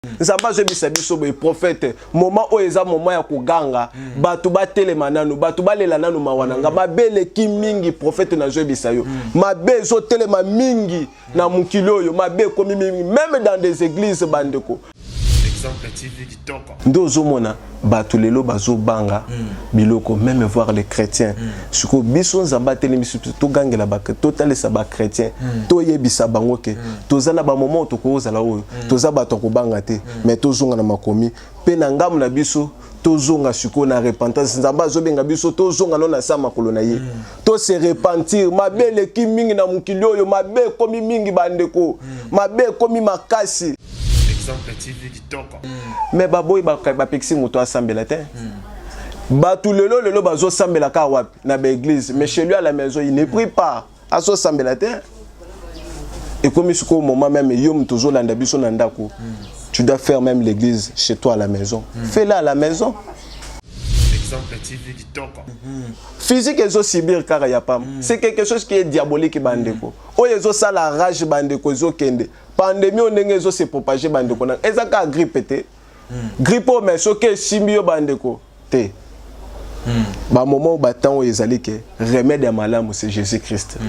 Nzamba zo bisabiso boy prophète moment o eza moment ya kuganga batu batelema nanu batu balela nanu mawananga mabele ki mingi prophète na zo bisayo mabe zo telema mingi na mukilo yo mabe komi mingi même dans des églises bandeko exemple TV kitoko ndo zo mona batu lelo bazo banga biloko même voir les chrétiens suko biso nzamba telemi to gangela ba total sa ba chrétien to yebisa bango ke tozana ba moment to koza la oyo toza bato ko banga te mais tozonga na makomi pe na ngamu na biso tozonga suko na repentance nzamba zo benga biso tozonga no na sama kolona ye to se repentir mabele ki mingi na mukili oyo mabe komi mingi bandeko mabe komi makasi exemple TV kitoko mais baboy ba pexi moto asambela te batu lelo bazo sambela ka wapi na ba église mais chez lui à la maison il ne prie pas aso sambela te et comme ce qu'au moment même yom tozo landa biso na ndako tu dois faire même l'église chez toi à la maison fais-la à la maison exemple TV kitoko physique ezo sibir kara ya pam c'est quelque chose qui est diabolique bandeko o ezo sala rage bandeko ezo kende pandémie onenge ezo se propager bandeko na ezaka grippe te grippe mais soke simbio bandeko te ba moment ba temps o ezali ke remède ya malamu c'est Jésus-Christ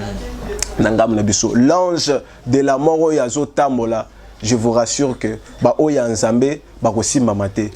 nangam na biso l'ange de la mort o yazo tambola je vous rassure que ba o ya nzambe ba ko simama te.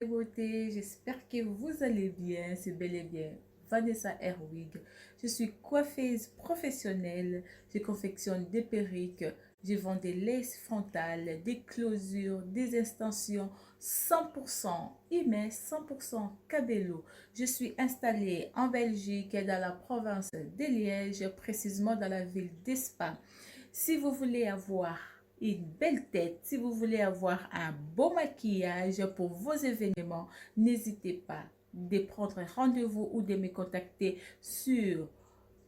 Beauté, j'espère que vous allez bien, c'est bel et bien Vanessa Herwig. Je suis coiffeuse professionnelle, je confectionne des perruques, je vends des laces frontales, des closures, des extensions 100% IME, 100% Cabello. Je suis installée en Belgique et dans la province de Liège, précisément dans la ville d'Espagne. Si vous voulez avoir une belle tête, si vous voulez avoir un beau maquillage pour vos événements, n'hésitez pas de prendre rendez-vous ou de me contacter sur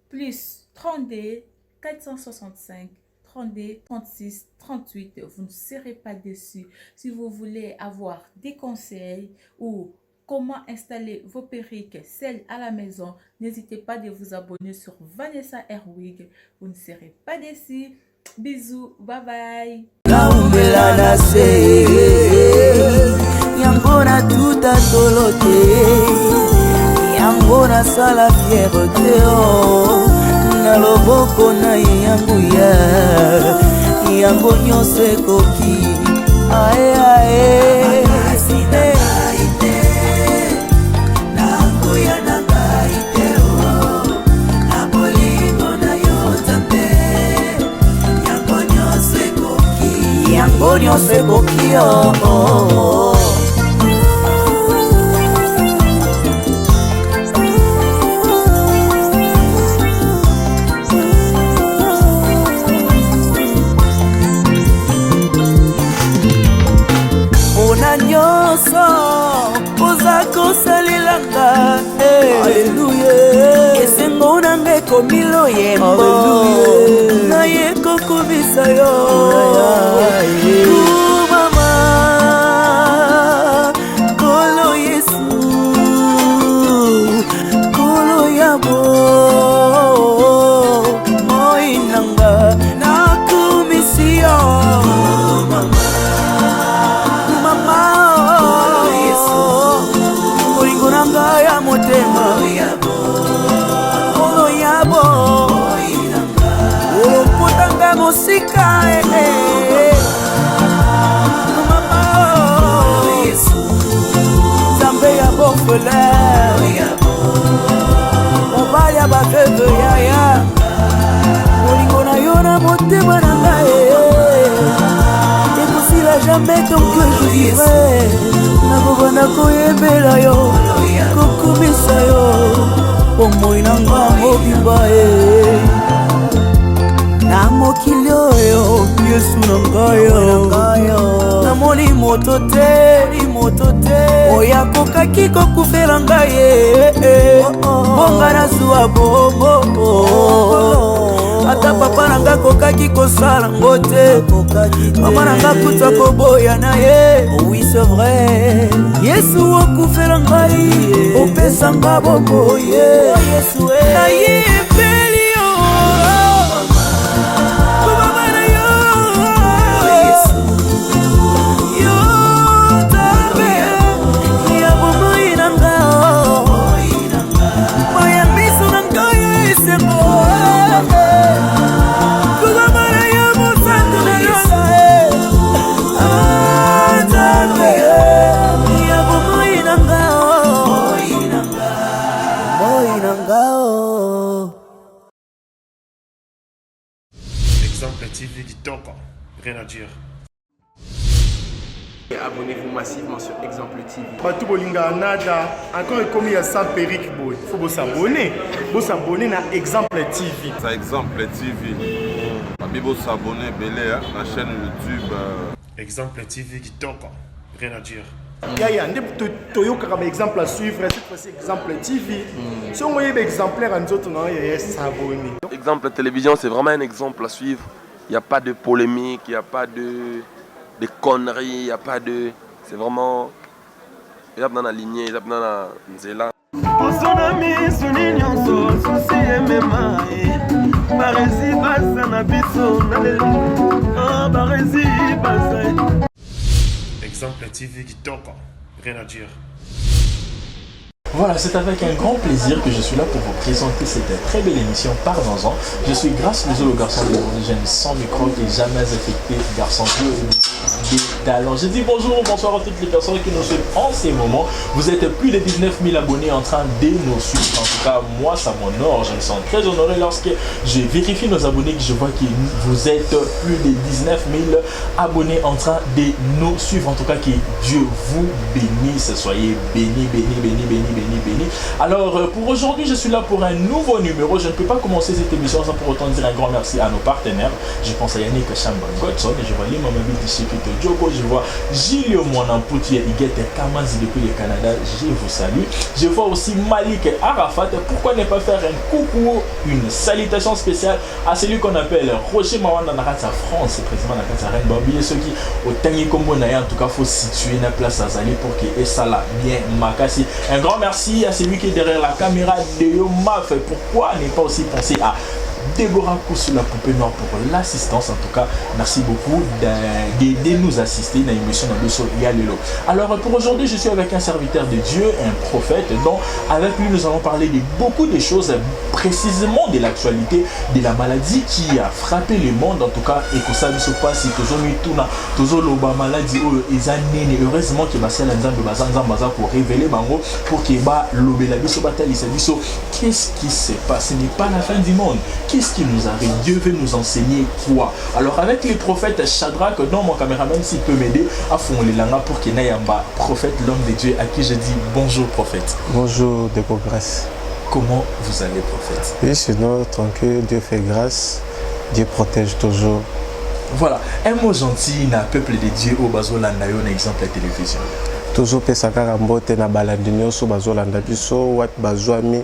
plus 32 465 32 36 38. Vous ne serez pas déçus. Si vous voulez avoir des conseils ou comment installer vos perruques, celles à la maison, n'hésitez pas de vous abonner sur Vanessa Herwig. Vous ne serez pas déçus. Bisous, bye bye. Naumbela na se Yangona tuta tolote Yangona sala fierté Na loboko na yanguya Yango nyose koki Ae ae Yangonyo se kokio Ona nyoso Ozako salilanga Alleluia Esengo nange komilo yembo Na yeko kubisa yo Mama Kolo Yesu Kolo yabo Moinanga Nakumisio Mama Olingonanga ya motema Kolo yabo Olopotanga mosika Mobali baveuve yaya Molingo na yo na motema na ngai Ekosila jamais tant que je vivrai Nakobana koyembela yo Kokumisa yo Omoi na nga mobimba misu na ngai namoni moto te oyo akokaki kokufela ngai bonga nazwa bobo ata papa nanga akokaki kosala ngo te mama nanga kuta koboya na ye oui c'est vrai yesu okufela ngai opesanga boboye nayebeli yo kobamana yo yo tabe ya bomoi na nga moya miso na ngai esengo kobamana yo mosantu na yo tabe ya bomoi na nga Exemple TV Kitoko. Rien à dire. Abonnez-vous massivement sur Exemple TV. Batou Bolinga Nada, encore comme il y a 100 périques, il faut s'abonner. Vous s'abonner à Exemple TV. C'est Exemple TV. Vous s'abonner à la chaîne YouTube. Exemple TV Kitoko. Rien à dire. Il y a un exemple à suivre, cette fois-ci Exemple TV. Si on voyait exemplaire en autres, il y a s'abonner. Exemple télévision, c'est vraiment un exemple à suivre. Il n'y a pas de polémique, il n'y a pas de conneries, il n'y a pas de... C'est vraiment... Il y a dans la lignée, il y a dans la nzela. Exemple TV Kitoko. Rien à dire. Voilà, c'est avec un grand plaisir que je suis là pour vous présenter cette très belle émission Parlons-en. Je suis Grâce le garçon de l'origine sans micro et jamais affecté, garçon de talent. Je dis bonjour, bonsoir à toutes les personnes qui nous suivent en ces moments. Vous êtes plus de 19 000 abonnés en train de nous suivre. En tout cas, moi, ça m'honore. Je me sens très honoré lorsque je vérifie nos abonnés, que je vois que vous êtes plus de 19 000 abonnés en train de nous suivre. En tout cas, que Dieu vous bénisse. Soyez bénis, bénis, bénis, bénis, bénis. Alors pour aujourd'hui je suis là pour un nouveau numéro. Je ne peux pas commencer cette émission sans pour autant dire un grand merci à nos partenaires. Je pense à Yannick Chamba Godson, je vois les Mamami Dishikito Djoko, je vois Gilio Mwanamputi Igete Kamazi depuis le Canada, je vous salue. Je vois aussi Malik Arafat. Pourquoi ne pas faire un coucou, une salutation spéciale à celui qu'on appelle Roger Mawanda Nakata France, président Nakata Reine Babi, et ceux qui au Tangi Kombo Naya, en tout cas faut situer la place à Zali pour que ça là bien Makasi. Un grand merci à celui qui est derrière la caméra de Yomaf. Pourquoi ne pas aussi penser à Déborah Koussou, la poupée noire, pour l'assistance. En tout cas, merci beaucoup de nous assister dans l'émission de Yalelo. Alors pour aujourd'hui, je suis avec un serviteur de Dieu, un prophète, dont avec lui nous allons parler de beaucoup de choses, précisément de l'actualité de la maladie qui a frappé le monde. En tout cas, et que ça ne se passe si toujours l'oba maladie heureusement que Marcel Nzambe Bazanza pour révéler bango pour qu'il va l'obé la biso batali sa biso. Qu'est-ce qui se passe? Ce n'est pas la fin du monde. Qu'est-ce qui nous arrive? Dieu veut nous enseigner quoi? Alors avec les prophètes Shadrach, dont mon caméraman s'il peut m'aider à fond les langues pour qu'il n'aille pas prophète, l'homme de Dieu, à qui je dis bonjour prophète. Bonjour de grâce. Comment vous allez prophète? Oui, sinon tranquille, Dieu fait grâce, Dieu protège toujours. Voilà, un mot gentil na peuple de Dieu au Bazolanda, un exemple à la télévision. Toujours pesaka mbote na balandi nyonso Bazolanda biso wat bazwami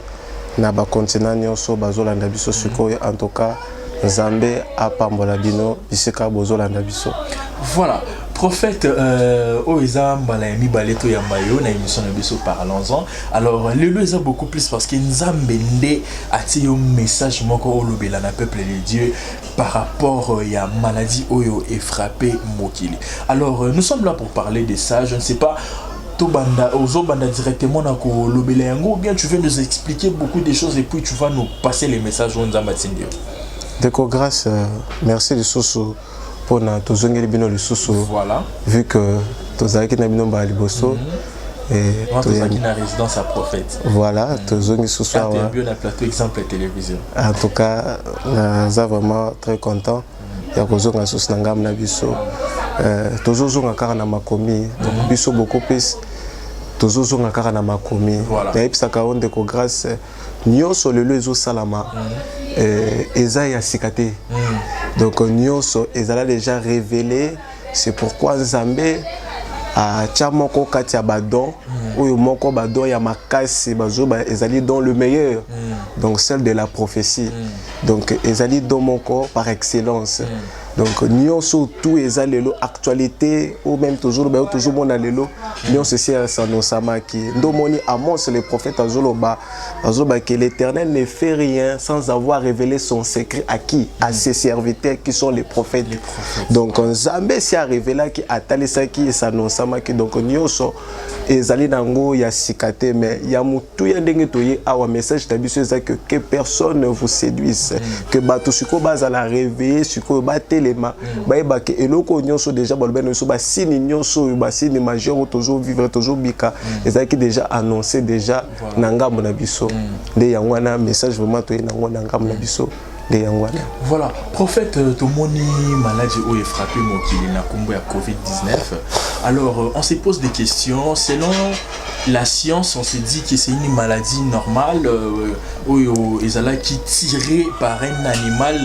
na ba continent nyonso Bazolanda biso sikoyo en tout cas Nzambe apambola bino bisika Bazolanda biso. Voilà, prophète Oeza Mbalaemi Baleto Yambayo na émission de biso Parlons-en. Alors le lieu beaucoup plus parce que Nzambe nde ati un message moko olobela na peuple de Dieu par rapport à la maladie oyo est frappé Mokili. Alors nous sommes là pour parler de ça, je ne sais pas Tobanda Ozobanda directement na ko lobela yango ou bien tu veux nous expliquer beaucoup de choses et puis tu vas nous passer les messages on Nzamba Tindio. Déco grâce, merci les sources pour na tozongeli bino les sources. Voilà. Vu que tozaki na bino ba liboso et tozaki na résidence à prophète. Voilà, tozongi ce soir. Tu bien na plateau exemple à télévision. En tout cas, nous vraiment très content. Il y a kozonga source na ngam na biso. Tozozonga kaka na makomi, donc biso beaucoup plus tozozonga kaka na makomi. Voilà. Na epsaka onde ko grâce nyonso lelo ezo salama eza ya sikate. Donc nyonso ezala déjà révélé, c'est pourquoi Nzambe a chamoko kati ya badon oyo moko badon ya makasi bazo ba ezali dans le meilleur, donc celle de la prophétie, donc ezali don moko par excellence. Donc nyonso tout ezalelo actualité ou même toujours mona lelo nyonso c'est sanosamaki ndomoni Amos le prophète azoba que l'Éternel ne fait rien sans avoir révélé son secret à qui? À ses serviteurs qui sont les prophètes. Donc Nzambe si a révélé qui atalisaki sanosamaki, donc nyonso ezali nango ya sikate, mais ya mutu ya ndenge toye awa message tabiso ezaki que personne ne vous séduise, que bato siko bazala réveiller siko bate lema ba ke eloko nyonso déjà bolbeno so ba sini nyonso ba sini majeur toujours vivre toujours bika ezaki déjà annoncé déjà na ngambo na biso nde yango na message vraiment to na ngambo na biso de yango. Voilà, prophète tomoni maladie où est frappé mokili na kombo ya Covid-19. Alors on se pose des questions selon la science, on se dit que c'est une maladie normale où ezala qui tiré par un animal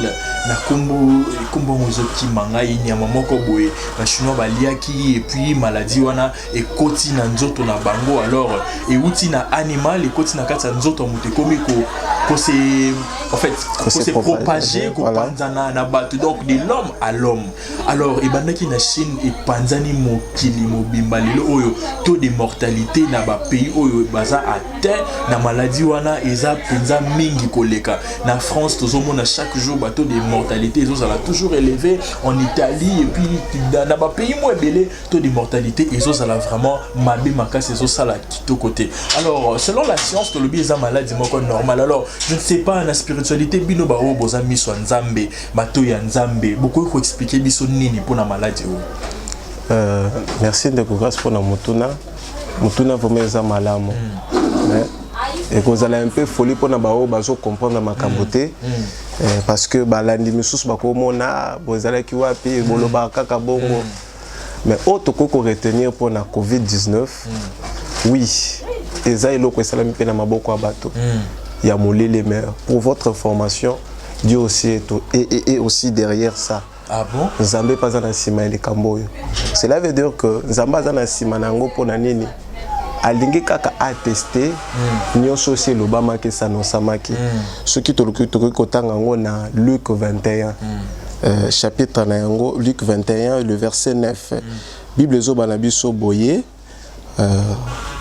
na kombo mozoki manga ini ya mamoko boye ba chinois balia qui et puis maladie wana et koti na nzoto na bango, alors et outi na animal et koti na kati ya nzoto muté komi ko c'est en fait ko c'est propagé ko panzana na bato, donc de l'homme à l'homme. Alors et bandaki na Chine et panzani mokili mobimba lelo oyo taux de mortalité na ba pays oyo baza atteint na maladie wana eza penza mingi koleka. Na France tozomona chaque jour bateau de mortalité ils ont toujours élevé, en Italie et puis dans ba pays moins belé taux de mortalité ils ont vraiment mabe makasi ils ont ça la kito côté. Alors selon la science to lobi eza maladie moko normal. Alors je ne sais pas la spiritualité bino ba o boza miso nzambe bato ya nzambe beaucoup faut expliquer biso nini pour la maladie. Merci de grâce pour na mutuna vraiment eza malamu. Et que vous allez un peu folie pour na bao bazo comprendre ma camboté parce que balandi misusu bakomona bozala ki wapi boloba kaka bongo, mais autre ko retenir pour na Covid-19 oui eza eloko esalami pe na maboko ya bato ya molele, mais pour votre information Dieu aussi est aussi derrière ça. Ah bon? Nzambe pas na sima ele kamboyo. Cela veut dire que Nzamba za na sima nango pona nini alingi kaka attester nyonso c'est lobama ke sanosamaki. Ce qui toloki kotanga ngo na Luc 21 chapitre na yango Luc 21 le verset 9. Bible zo bana biso boye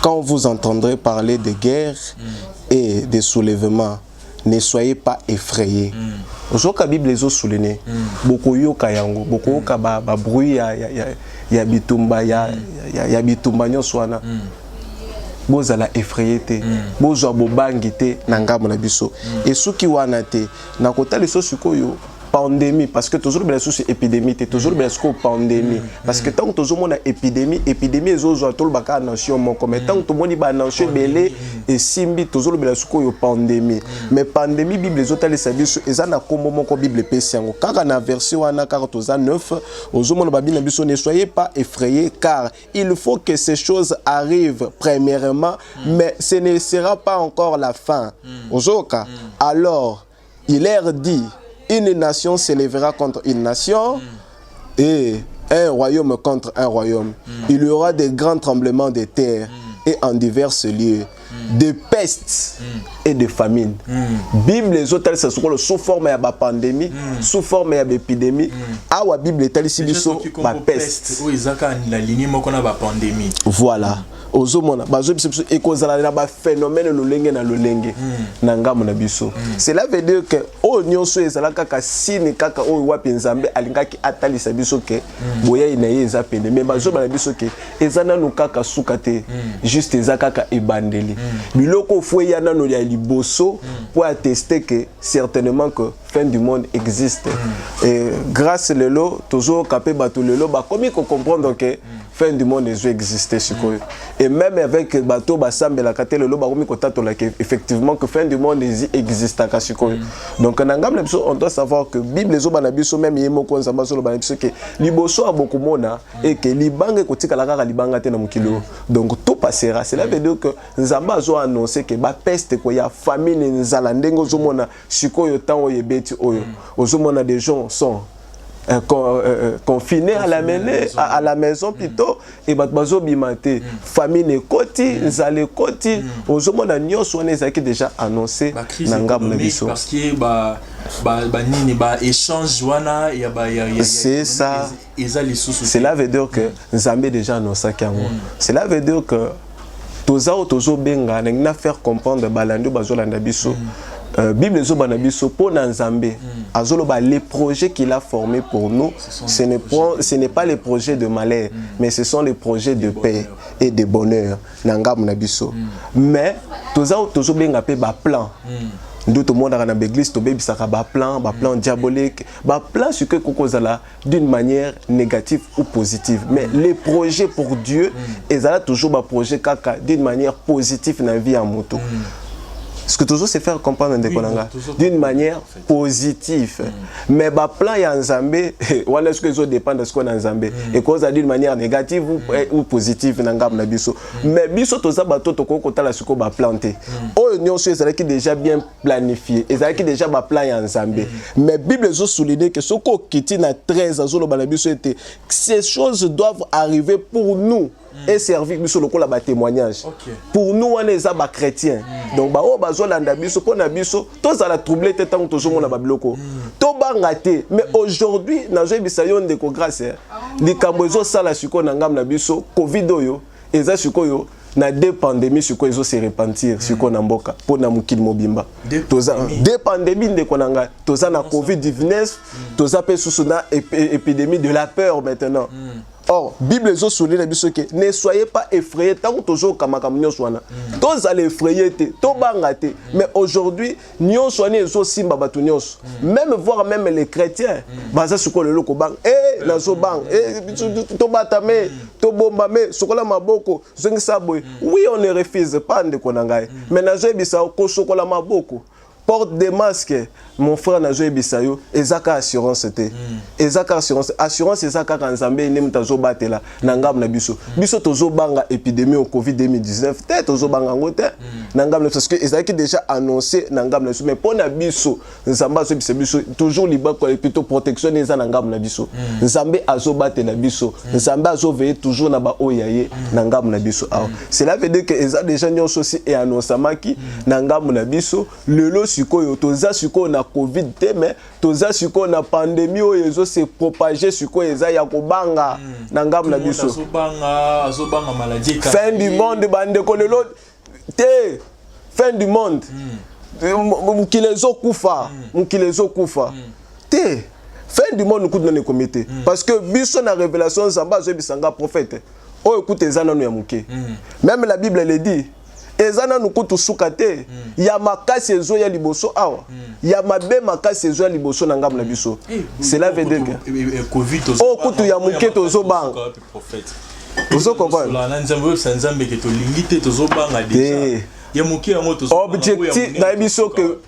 quand vous entendrez parler de guerre et de soulèvements, ne soyez pas effrayés. Aujourd'hui, la Bible est soulignée. Beaucoup yoka yango, beaucoup yoka ba bruit ya bitumba ya bitumba nyoswana. Bozala effrayé te, bozwa bobangi te na ngambo na biso. Et soki wana te, na kota leso sikoyo pandémie, parce que toujours bien sûr c'est épidémie, toujours bien sûr pandémie, parce que tant que toujours mon épidémie est toujours tout le baka nation mon comme tant que tout le monde ba nation belé et simbi toujours bien sûr que pandémie, mais pandémie Bible les autres les services et ça na comme mon Bible péciango car na version wana 49 aux hommes ba bina biso ne soyez pas effrayés car il faut que ces choses arrivent premièrement, mais ce ne sera pas encore la fin. Ozoka alors il leur dit une nation s'élèvera contre une nation et un royaume contre un royaume. Il y aura des grands tremblements de terre et en divers lieux, de pestes et de famines. Bible les autres c'est sous forme de pandémie, sous forme d'épidémie. Awa Bible est ici biso ba peste. Oui, zaka la ligne moko na ba pandémie. Voilà. Ozomona bazo biso ekozala na ba phénomène lolenge na lolenge na ngamu na biso. Cela veut dire que o nyonso ezala kaka sine kaka o wapi Nzambe alingaki atalisa biso ke boya ina yeza pene, mais bazo bana biso ke ezana no kaka sukate juste ezaka ebandeli biloko fo yana no ya liboso pour attester que certainement que fin du monde existe. Et grâce lelo toujours capé bateau lelo ba comme qu'on comprendre que fin du monde existe et même avec bateau basambe la kate lelo ba comme qu'on effectivement que fin du monde existe à Kashiko. Donc on doit savoir que Bible les oba na biso même yemo ko nzamba solo ba biso que liboso a beaucoup mona et que libanga kotika la kaka libanga te na mukilo. Donc tout passera. Cela veut dire que nzamba zo annoncer que ba peste ko ya famine nzala ndengo zo mona sikoyo tan oyebeti oyo. Ozomona des gens sont confinés à la maison plutôt et bazo bimate famille koti nzale koti ozomona nyoso on ezaki déjà annoncé nangam na biso parce que nini échange wana ya c'est ça cela veut dire que Nzambe déjà annoncé kango cela veut dire que tozo benga na faire comprendre balando bazolanda biso Bible zo banabiso pour Nzambe azoloba les projets qu'il a formés pour nous ce n'est pas les projets de malheur mais ce sont les projets de paix et de bonheur nangam na biso mais tozo benga pe ba plan tout le monde dans l'église to bebi saka ba plan diabolique ba plan sur que kokozala d'une manière négative ou positive mais les projets pour Dieu ezala toujours ba projet kaka d'une manière positive na vie à moto. Ce que toujours c'est faire comprendre d'une manière positive. Mais le plan est en Zambé, voilà ce que les autres dépendent de ce qu'on a en Zambé. Et cause d'une manière négative ou positive. Mais biso to za bato to ko kota la suko ba planté. Oh union c'est ça qui déjà bien planifié. Et ça qui déjà ba plan en Zambé. Mais Bible zo souligner que ce ko kiti na 13 azolo ba biso était ces choses doivent arriver pour nous. Et servir biso lokola ba témoignage. Pour nous on est ba chrétiens. Donc ba o bazolanda biso pona biso tous à la troubler tant que toujours na ba biloko. To bangate mais aujourd'hui na zo bisayon de ko grâce. Likambo ezo sala siko na ngam na biso Covid oyo eza sikoyo na deux pandémies siko ezo se repentir siko na mboka pona mukili mobimba. Toza deux pandémies de konanga toza na Covid-19 toza pe sous na épidémie de la peur maintenant. Or, Bible zo souligne que ne soyez pas effrayés tant que toujours kamakamnyo swana. Tous allez effrayer to bangate. Mais aujourd'hui, nyo swani zo simba batu nyos. Même voir même les chrétiens, baza suko le loko bang. La zo bang. To batame, to bombame, sukola maboko, zengi saboy. Oui, on ne refuse pas de konangai. Mais na zo bisa ko sukola maboko. Porte des masques, mon frère n'a joué bisayo, ezaka assurance te. Ezaka assurance ezaka kanzambe ne mutazo batela nangam na biso. Biso tozo banga épidémie au Covid 2019, te tozo banga ngote nangam parce que ezaki déjà annoncé nangam na biso mais pour na biso nzamba zo biso toujours liba ko plutôt protection eza nangam na biso. Nzambe azo batela biso, nzambe azo veiller toujours na ba oyaye nangam na biso. Cela veut dire que eza déjà nyonso aussi et annonçamaki nangam na biso lelo sikoyo toza sikoyo na Covid te mais toza sikoyo na pandémie oyo ezo se propager sikoyo eza ya kobanga na ngam na biso azobanga maladie fin du monde bande ko lelo te fin du monde mkilezo kufa te fin du monde nous na comité parce que biso na révélation zamba zo bisanga prophète oyo écoute ezana no ya muke même la Bible le dit ezana nukutu sukate ya makasi ezo ya liboso awa ya mabe makasi ezo ya liboso na ngam na biso cela veut dire que Covid o kutu ya muke tozo bang ozo comprendre la nzambe sanzambe ke to limité tozo banga déjà ya muke yango tozo objectif na biso que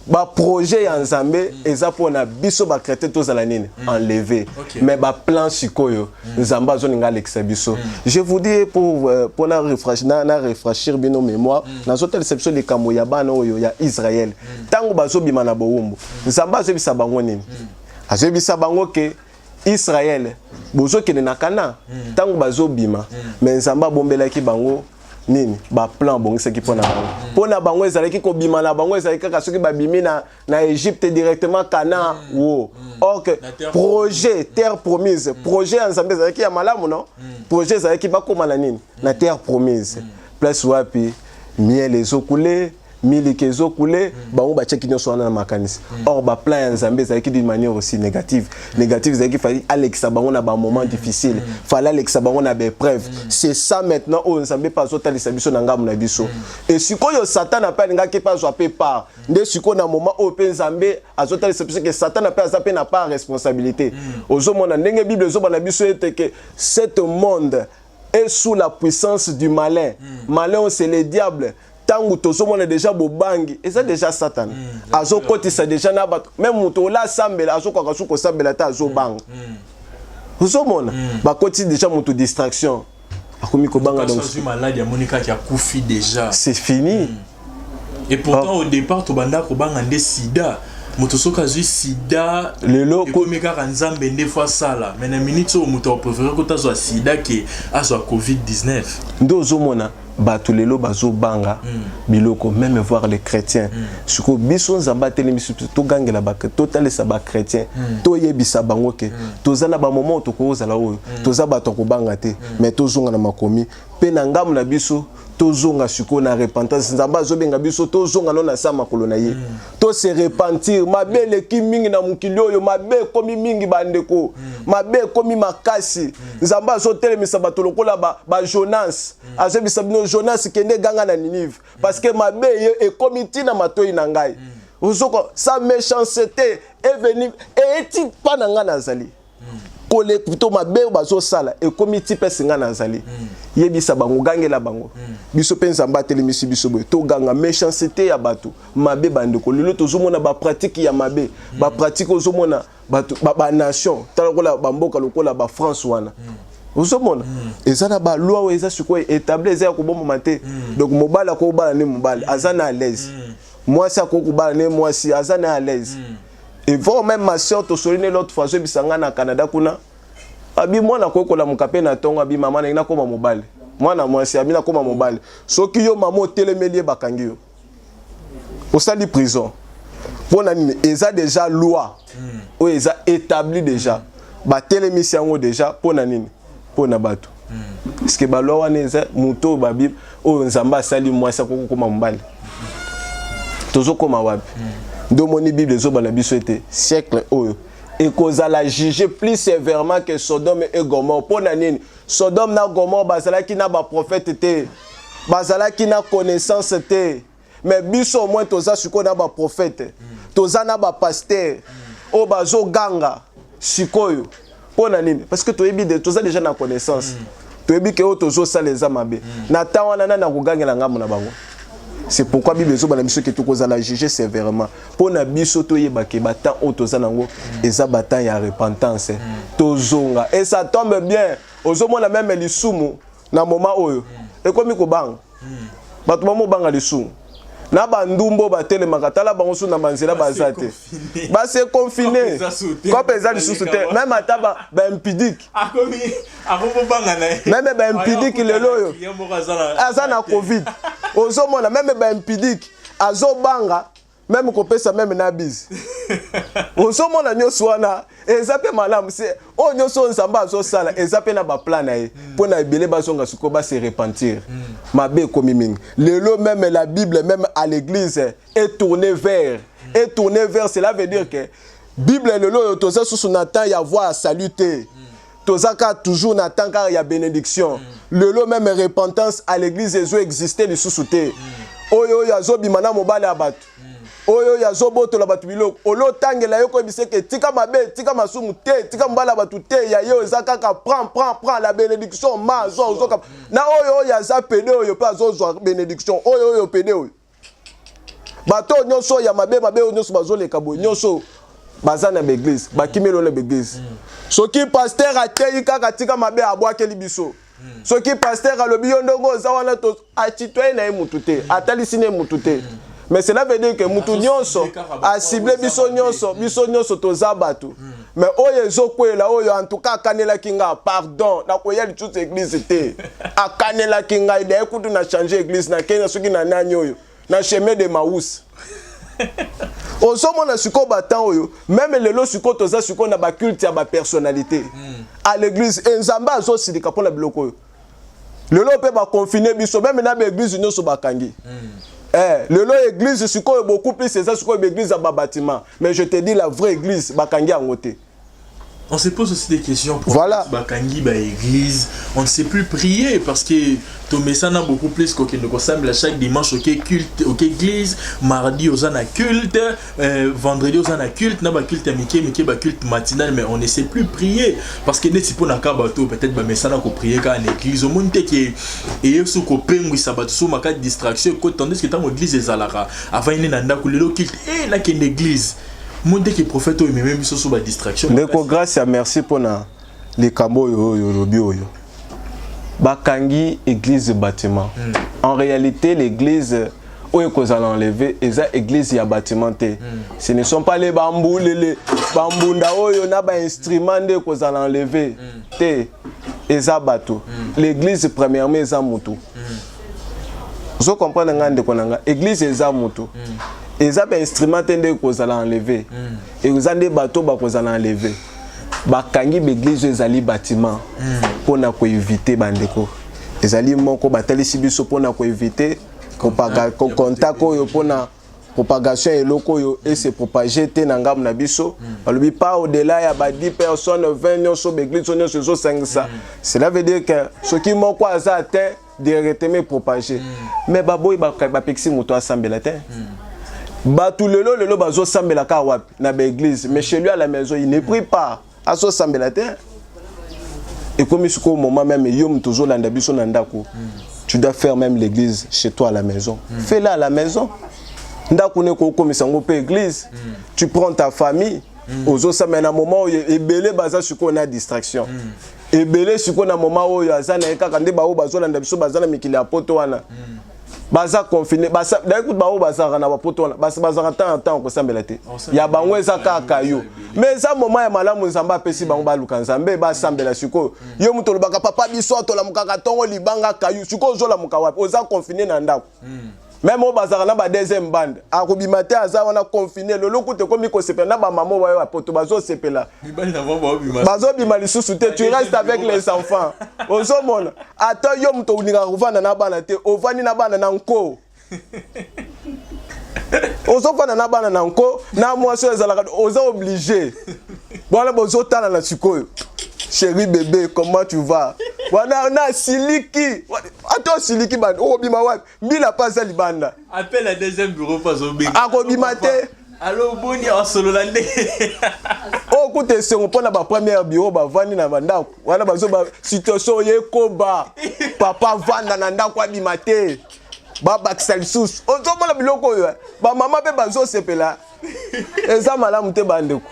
ba projet ya nzambe eza pona biso ba chrétien tozala nini enlever mais ba plan sikoyo nzamba zoninga alexa biso je vous dis pour na rafraîchir bino mémoire na zote réception de kamo ya bana oyo ya Israël tango bazobima na bowumbu nzamba zobisa bango nini azobisa bango ke Israël bozokende na Kana tango bazobima mais nzamba bombelaki bango nini ba plan bongisaki pona bango pona bango ezalaki ko bima na bango ezalaki kaka soki ba bimi na Égypte directement Canaan or que projet terre promise projet ensemble ezalaki ya malamu non projet ezalaki ba koma na nini na terre promise place wapi miel ezokule miliki ezokule bango batiaki nyonso wana na makanisi. Or baplan ya Nzambe ezalaki d'une manière aussi négative. Négative ezalaki fallait alekisa bango na bamoment difficile, fallait alekisa bango na baépreuve. C'est ça maintenant oyo Nzambe mpe azotalisa biso na ngambo na biso. Et sikoyo Satan ape alingaki mpe azwa mpe part nde sikoyo na moment oyo mpe Nzambe azotalisa biso ke Satan ape aza mpe na part responsabilité. Ozomona ndenge Bible ezobana biso ete ke cet monde est sous la puissance du malin. Malin c'est le diable. Tangu tozomona déjà bobangi, et ça déjà Satan. Azo kotisa déjà na bato. Même muto la sambela azo kwa kasuko sambela ta azo bang. Ozomona ba koti déjà muto distraction. Akomi ko banga donc c'est malade ya Monica qui a koufi déjà. C'est fini. Et pourtant au départ to banda ko banga ndé sida. Moto soka zui sida lelo ko meka Nzambe ndé fois ça là. Mais na minute au moto préféré ko ta zo sida qui a zo COVID-19. Ndo ozomona bato lelo bazo banga biloko même voir les chrétiens siko biso Nzamba telemisu to gangela ba totalisa ba chrétien to yebisa bango ke tozana ba moment to kozala oyo toza bato ko banga te mais tozonga na makomi pe na ngamu na biso tozonga siko na repentance Nzamba azobenga biso tozonga no na sa makolo na ye to se repentir mabele ki mingi na mukili oyo mabe komi mingi bandeko mabe komi makasi Nzamba azotelemisa bato lokola ba Jonas azebisa bino Jonas kende ganga na Ninive parce que mabe e komiti na matoi na ngai ozoko sa méchanceté est venue et eti pa na nga nazali kole plutôt mabe bazo sala e komiti pesi nga nazali yebisa bango gangela bango biso pe Nzamba telemisi biso boye to ganga méchanceté ya bato mabe bandeko lelo tozomona ba pratique ya mabe ba pratique ozomona bato ba nation talokola bamboka lokola ba France wana ozomona ezana ba loi o eza siko établi eza ko bomba mate donc mobala ko bala ne mobala azana à l'aise moi ça ko bala ne moi si azana à l'aise et voir même ma soeur to soliner l'autre fois je bisanga na Canada kuna abi mwana ko kola mukape na tonga abi mama na koma mobile mwana moi si abi na koma mobile soki yo mama telemelie bakangi yo osali prison pona nini eza déjà loi o eza établi déjà ba telemisi yango déjà pona nini pona bato est-ce que ba loi wana eza muto babi o Nzamba sali moi sa ko koma mobile tozo koma wapi ndo moni Bible ezobana biso ete siècle oyo ekozala juger plus sévèrement que Sodome et Gomorrhe pona nini Sodome na Gomorrhe bazalaki na ba prophète te bazalaki na connaissance te mais biso au moins toza siko na ba prophète toza na ba pasteur o bazo ganga sikoyo pona nini parce que toyebi de toza déjà na connaissance toyebi ke o tozo saleza mabe na tawana na kugangela ngamu na bango. C'est pourquoi Bible ezobana biso ke tokozala juger sévèrement pona biso toyeba ke batan o tozana ngo eza batan ya repentance tozonga et ça tombe bien ozomona même lisumu na moment oyo ekomi ko banga bato bamo banga lisumu na bandumbo batelemaka tala bango su na manzela bazate ba se confiné ko pesa lisusu te même ataba ba impidique même ba impidique lelo yo azana covid ozomona même ba impidique azobanga même ko pesa même na bise ozomona nyoso wana ezape malamu se o nyoso Nzamba azosala ezape na ba plan na ye pona ebele bazonga suko ba se repentir mabe komi mingi lelo même la Bible même à l'église est tournée vers cela veut dire que Bible lelo toza sous son temps y avoir saluté tozaka toujours n'attend car il y a bénédiction lelo même repentance à l'église ezo exister les sous-souté oyo yazo bimana mobale abatu oyo yazo botola batu biloko olo tangela yo ko biseke tika mabe tika masumu te tika mbala batu te ya yo ezaka ka prend la bénédiction ma zo na oyo yaza pede oyo pa zo zo bénédiction oyo pede oyo bato nyonso ya mabe nyonso bazoleka boy nyonso bazana l'église bakimelo na l'église soki pasteur ateyi kaka tika mabe abwakeli biso soki pasteur alobi yo ndongo zawana to atitoye na mutu te atalisi ne mutu te mais cela veut dire que mutu nyonso a ciblé biso nyonso toza bato mais oyo ezokwela oyo en tout cas akanela kinga pardon na koya litute église te akanela kinga ide ekutu na changer église na Kenya soki na nani oyo na chemin de Maús ozomona siko batan oyo même lelo siko toza siko na ba culte ya ba personnalité à l'église Nzamba azosilika pona biloko oyo lelo pe ba confiner biso même na ba église nyonso bakangi Le lot église, c'est beaucoup plus, c'est ça, c'est l'église à bâtiment. Mais je te dis la vraie église, Bakangi en côté. On se pose aussi des questions pour voilà. Bakangi, église. On ne sait plus prier parce que ton message a beaucoup plus qu'on nous ressemble à chaque dimanche au culte, au église, mardi aux an culte, vendredi aux an culte, n'a pas culte Mickey culte matinal, mais on ne sait plus prier parce que n'est pas un bateau peut-être un message qu'on prier quand en église au monde qui est sous copain sabat sous ma carte distraction tandis que dans l'église des alara avant il n'anda que le culte et là qu'il église. Mon Dieu qui prophète ou même sur la distraction. Ndeko grâce à merci pour les kambo yo. Bakangi église bâtiment. En réalité l'église où est qu'on a enlevé et ça église y a bâtiment té. Ce ne sont pas les bambous les bambous yo na ba instrument de qu'on a enlevé té et ça bateau. L'église premièrement est ça moto. Vous comprenez ngande konanga église est ça moto. Et ça ben instrument tende ko za enlever et vous avez des bateaux ba ko za enlever bakangi l'église ezali bâtiment pour na ko éviter bandeko ezali moko batali sibiso pour na ko éviter contact oyo pour na propagation eloko yo et se propager te na ngam na biso balobi pas au-delà ya ba 10 personnes 20 nyoso l'église nyoso so 500 cela veut dire que ce qui moko aza atteint directement propager mais baboy ba pexi moto asambela te tout le bazo sambela ka wapi na ba église mais chez lui à la maison il ne prie pas aso sambela te et comme au moment même yom tozo landa biso na ndako tu dois faire même l'église chez toi à la maison fais-la à la maison ndako ne ko komisa ngo pe église tu prends ta famille ozo sambela na moment et belé baza suko na distraction et belé suko na moment où yazana ekaka nde ba o bazo landa biso bazana mikili ya poto wana baza confiné basa d'écoute ba o baza na ba poto wana basa baza temps ko sambela te ya bango eza kaka yo mais ça moment ya malamu nzamba pesi bango ba luka nzambe ba sambela siko yo muto lobaka papa biso to la mukaka tongo libanga kayu siko zo la muka wapi oza confiné na ndako même au baza na ba deuxième bande akobima te aza wana confiné lolo kute komi ko sepela na ba maman wa ya poto bazo sepela bazo bima lisusu te tu restes avec les enfants ozo mona ata yo muto uninga kuvana na bana te ovani na bana na nko ozo fana na bana na nko na mwasi ezalaka ozo obligé bwana bozo tala na sikoyo chérie bébé comment tu vas wana na siliki ato siliki bande obima wapi mbila pasa libanda appelle la deuxième bureau pas obima akobima te allo boni en solo lande o kote sengo pona ba première bureau ba vandi na bandako wana bazo ba situation yekoba papa vanda na ndako abima te ba bakisali sus ozo mona biloko yo ba mama pe bazo sepela eza malamu te bandeko.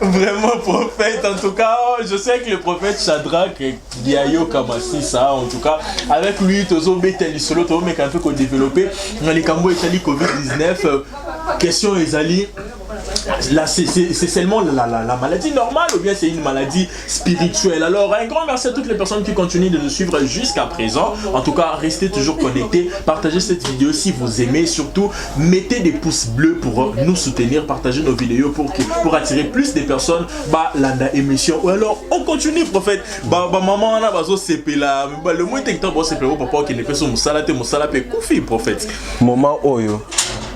Vraiment prophète, en tout cas, je sais que le prophète Shadrach Diayo Kamassissa, en tout cas, avec lui, Tozo Beteli Solo, Tozo mais un peu qu'on développé, dans les Cambo Italie Covid-19, question Ezali, là c'est seulement la maladie normale ou bien c'est une maladie spirituelle. Alors un grand merci à toutes les personnes qui continuent de nous suivre jusqu'à présent. En tout cas, restez toujours connectés, partagez cette vidéo si vous aimez, surtout mettez des pouces bleus pour nous soutenir, partagez nos vidéos pour attirer plus de personnes bah l'anda émission. Ou alors on continue prophète. Bah maman on a bazo CP là, le moins technique bon c'est pour papa qui ne fait son musala pe koufi prophète. Moment oyo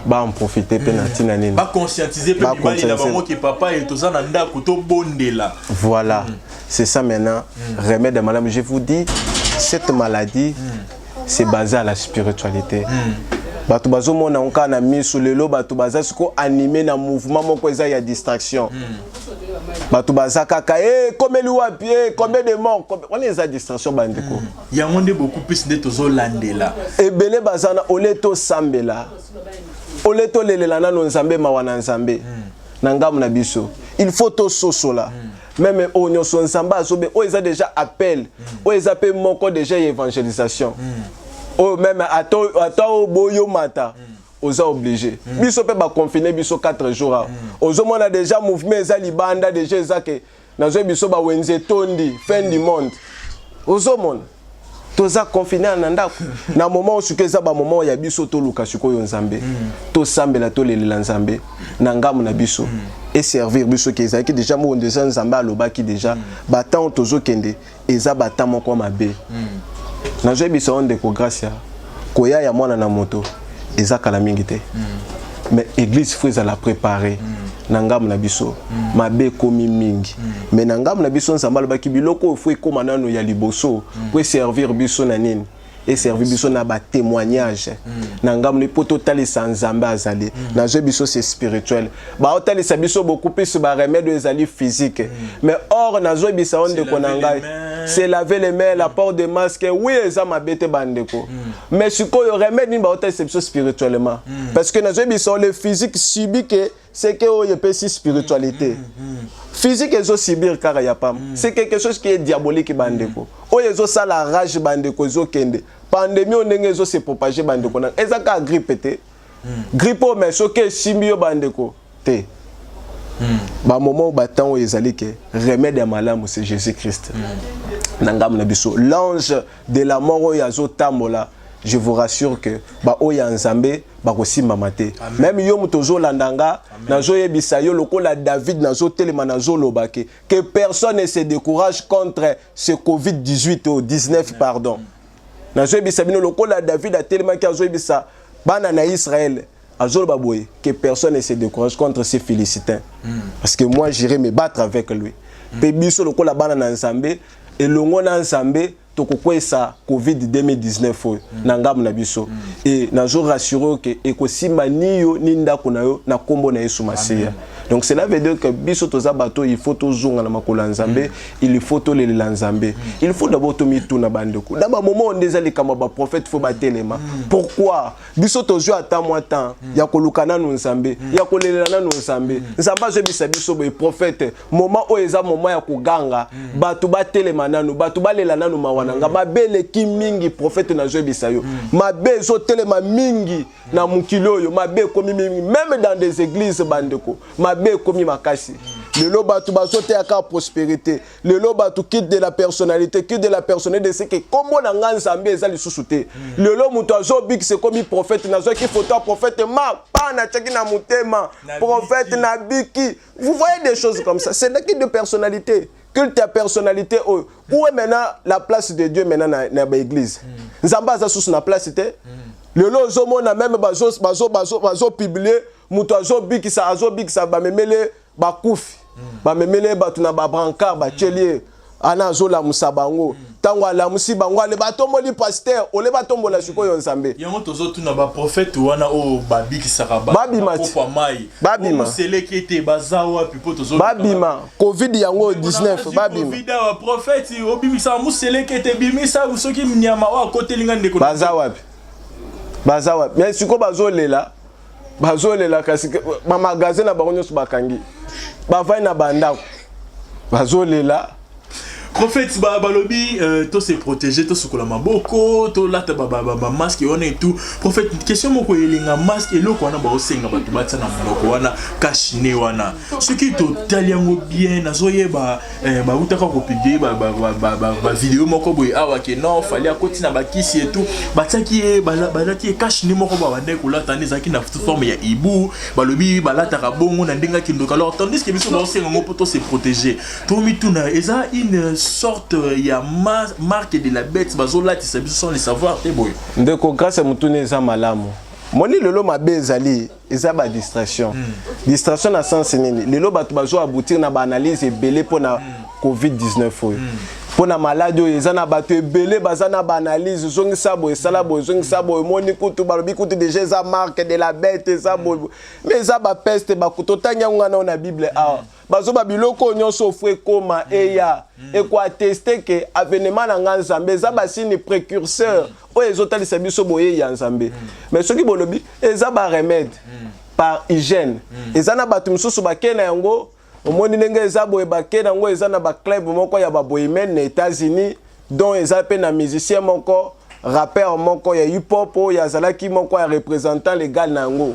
ba en profiter penatina nini. Ba conscientiser pe bimali na maman qui papa et tout ça na ndako to bondela. Voilà. C'est ça maintenant. Remède de madame, je vous dis cette maladie c'est basé à la spiritualité. Batu bazo mona onka na miso lelo batu baza siko animé na mouvement moko eza ya distraction. Batu baza kaka komeli wapi combien de morts on les a distraction bandeko. Il y a monde beaucoup plus de tozo landela. Ebele bazana oleto sambela. Oleto lelela na nzambe mawana nzambe. Na ngamu na biso. Il faut to sosola. Même onyo son nzamba azobe o eza déjà appel. O eza pe moko déjà évangélisation. Oh même attends boyo mata oza obligé biso pe ba confiner biso 4 jours ozo mona déjà mouvement eza libanda déjà eza ke nazo biso ba wenze tondi fin du monde ozo mona toza confiner na ndako na moment osuke eza ba moment ya biso to luka sikoyo nzambe to sambela to lelela nzambe na ngamu na biso et servir biso ke eza ki déjà mo ndeza nzambe alobaki déjà ba temps tozo kende eza ba temps moko mabe. Nazo biso onde ko grâce koya ya mwana na moto ezaka mingi te mais église faut la préparer nangam na biso mabe komi mingi mais nangam na biso nzamba lobaki biloko faut ekoma nano ya liboso pour servir biso na nini et servir biso na ba témoignage nangam ne poto tali sanzamba azali na je biso c'est spirituel ba otali sa biso beaucoup plus ba remède ezali physique mais or na zo bisa onde konanga c'est laver les mains la porte de masque oui eza mabete bandeko mais sikoyo remède ni ba otali sa biso spirituellement parce que na zo bisa le physique subit que c'est que o yepesi spiritualité physique ezo subir kara ya pam c'est quelque chose qui est diabolique bandeko o ezo sala rage bandeko ezo kende pandémie on ezo se propager bandeko na ezaka grippe te grippe o mais soke simbio bandeko te ba moment ba temps o ezali ke remède ya malamu c'est Jésus-Christ nangam na biso l'ange de la mort o yazo tambola je vous rassure que ba oya nzambe ba kosimba mate même yo mutozo landanga nazo yebisa yo lokola David nazo telema nazo lobake que personne ne se décourage contre ce Covid-18 ou 19 pardon nazo yebisa bino lokola David a telema ki azo yebisa bana na Israël azo baboye que personne ne se décourage contre ces Philistins parce que moi j'irai me battre avec lui pe biso lokola bana na nzambe et longo na nzambe tokokwesa Covid 2019 nangam na biso et nazo rassurer que ekosimba niyo ninda kuna yo na kombo na Yesu Masiya donc cela veut dire que biso toza bato il faut tozonga na makolo nzambe il faut to le nzambe il faut d'abord to mitu na bandeko na ba moment on ezali kama ba prophète faut batelema pourquoi biso tozo ata moi temps ya kolukana no nzambe ya kolelela no nzambe nzamba zo bisa biso be prophète moment o eza moment ya kuganga bato batelema nanu bato balela nanu mawana nga mabele ki mingi prophète na zo bisa yo mabe zo telema mingi na mukilo yo mabe komi mingi même dans des églises bandeko mabe komi makasi le loba tu bazote aka prospérité le loba tu quitte de la personnalité de ce que comment na nganzambe ezali susute le lo muto azo big c'est comme prophète na zo ki photo prophète ma pa na tchaki na mutema prophète na biki vous voyez des choses comme ça c'est de personnalité culte ta personnalité où est maintenant la place de Dieu maintenant na l'église nzamba za sous na place te le lo zo mona même bazo publier muto azo bikisa ba memele ba kufi ba memele batu na ba brancard ba tchelier ana zo la musabango tango ala musibango le batomoli pasteur ole batombola sikoyo nzambe yango tozo tuna ba prophète wana o ba bikisa ba babima babima seleki te bazawa pipo tozo babima covid yango 19 babima covid wa prophète obimisa museleki te bimisa soki mnyama wa kotelinga ndeko bazawa mais siko bazolela kasi ba magasin na bango nyoso bakangi bavai na bandako bazolela prophète balobi to se protéger to sukola maboko to lata ba masque on et tout prophète question moko elinga masque eloko wana ba osenga batu batsa na moko wana kashine wana ce qui to taliango bien azoyeba ba utaka ko publier ba vidéo moko boy awa ke non fallait akoti na bakisi et tout batsaki balaki kashine moko ba wande ko lata nezaki na forme ya ibu balobi balata ka bongo na ndenga kindoka alors tandis que biso ba osenga ngo poto se protéger to mituna eza une sorte ya marque de la bête bazolati ça sont les savoirs te boy ndeko grâce mutune eza malamu moni lelo mabe ezali eza ba distraction distraction na sens nini lelo batu bazo aboutir na ba analyse ebele pona Covid-19 pona malade eza na batu ebele bazana ba analyse zongi sabo esala boy zongi sabo moni kutu balobi kutu déjà eza marque de la bête eza boy mais eza ba peste ba kutotanya ngana na Bible bazo ba biloko nyonso fwe koma eya et quoi attester que avènement na nzambe eza ba signe précurseur o ezotalisa biso boye ya nzambe mais soki bolobi eza ba remède par hygiène eza na batu misusu bakena yango omoni ndenge eza boye bakena yango eza na ba club moko ya ba boymen na États-Unis dont eza pe na musicien moko rappeur moko ya hip hop ya zalaki moko ya représentant légal na yango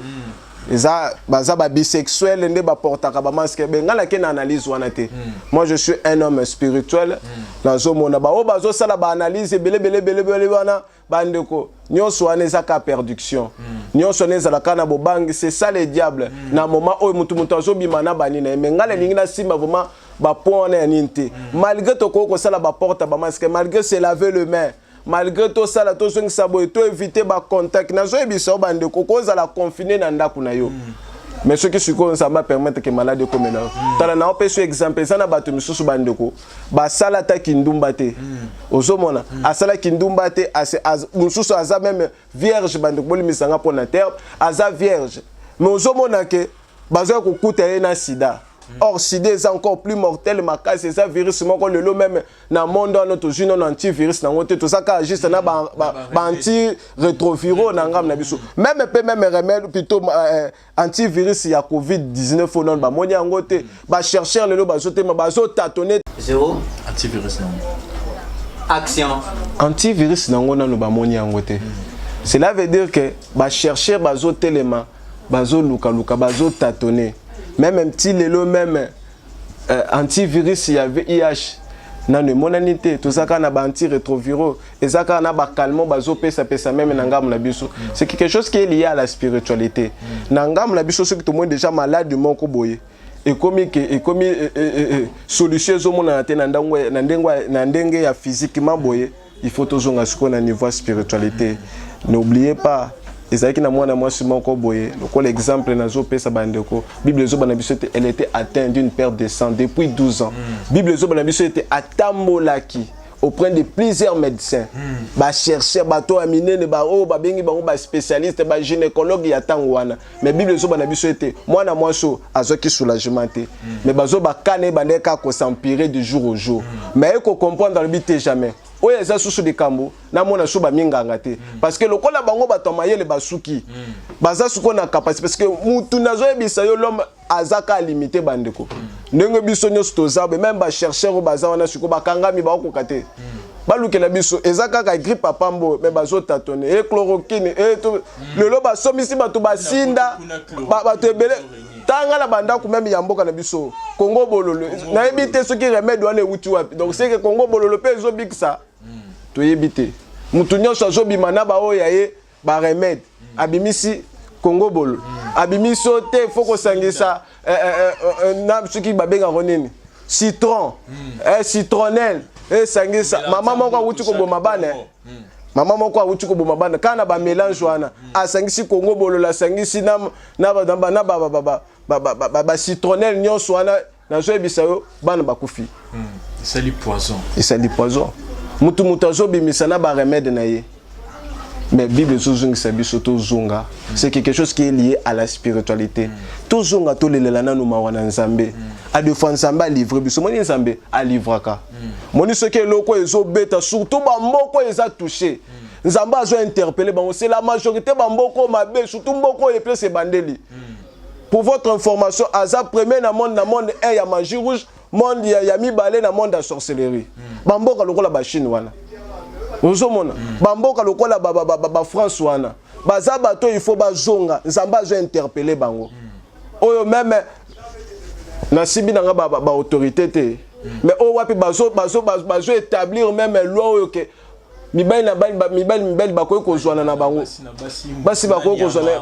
eza baza ba bisexuel nde ba portaka ba masque bengala ke na analyse wana te moi je suis un homme spirituel nazo mona ba o bazo sala ba analyse belé wana bandeko nyonso wana eza ka perduction nyonso neza la kana bobangi c'est ça le diable na moment o mutu azo bima na banina mengala ningi na simba vraiment ba point na ninte malgré to ko sala ba porta ba masque malgré se laver le main malgré tout ça la to zong sabo to éviter ba contact na zo ebisa bande ko koza la confiner na ndako na yo mais ce qui siko ça va permettre que malade comme na tala na opé exemple ça na bato misusu bande ko ba sala ta kindumba te ozomona asala kindumba te mususu aza même vierge bande ko limisanga pour na terre aza vierge mais ozomona que bazo ko kuta na sida. Or, sida est encore plus mortel, c'est ça virus, le même dans le monde, notre jeune antivirus, tout ça qui juste anti-rétroviraux, même remède plutôt antivirus, il y a Covid-19, on va chercher le lot, tâtonner. Zéro. Antivirus, non. Action. Antivirus, cela veut dire que va chercher bazo téléma, bazo luka, bazo tâtonner. Même un petit lélo, même antivirus, il y avait IH. Dans le monanité, tout ça, quand on a anti-rétroviraux, et ça, quand on a calmement, ça même nangam la biso. C'est quelque chose qui est lié à la spiritualité. Nangam la biso, c'est que tout le monde est déjà malade du monde koboye. Et comme solution au monde nandengwa ya physiquement boye, il faut toujours qu'on a niveau spiritualité. N'oubliez pas. Ezaki na mwana mwasi moko boye lokola exemple na zo pesa bandeko Bible zo bana biso elle était atteinte d'une perte de sang depuis 12 ans. Bible zo bana biso était atambolaki auprès de plusieurs médecins. Ba chercher bato aminene ba o ba bengi bango ba spécialiste ba gynécologue ya tangwana. Mais Bible zo bana biso était mwana mwaso azoki soulagement te. Mais bazo ba kane bandeka ko s'empirer de jour au jour. Mais ko comprendre le but jamais. Oye za susu de kambo na mona so ba minganga te parce que lokola bango batomaye le basuki baza suko na capacité parce que mutu nazo ebisa yo l'homme azaka limité bandeko ndenge biso nyoso tozabe même ba chercheur baza wana suko bakangami ba kokate balukela biso ezaka ka grippe apambo mais bazo tatone et chloroquine et tout le lo ba somisi bato basinda bato ebele tanga la banda ku même yamboka na biso Congo bololo na ebité ce qui remède wana euti wapi donc c'est que Congo bololo pe zo biksa to yebite mutu nyonso azobima na ba oya ye ba remède abimisi Congo bolo abimisi te faut ko sangisa na ce qui ba benga ronini citron citronnelle sangisa mama moko uti ko boma bana Maman moko awuti ko boma bana kana ba mélange wana asangisi Congo bolo la sangisi na ba citronnelle nyonso wana na zo ebisa yo bana bakufi. C'est du poison. C'est du poison. Mutu zo bimisa na ba remède na ye. Mais Bible zuzungi sabiso to zunga. C'est quelque chose qui est lié à la spiritualité. To zunga to lelela na no mawana nzambe. A de fois nzambe livrer biso moni nzambe a livraka. Moni ce que loko ezo beta surtout ba mboko eza touché. Nzambe azo interpeller bango c'est la majorité ba mboko mabe surtout mboko e place bandeli. Pour votre information, aza premier na monde 1 ya magie rouge, monde ya mibale na monde ya sorcellerie. Ba mboka lokola ba Chine wana. Ozomona bamboka lokola ba France wana baza bato il faut bazonga nzamba zo interpeller bango oyo même na sibi na ba autorité te mais o wapi bazo établir même loi oyo ke mibali bakoy kozwana na bango basi bakoy kozwana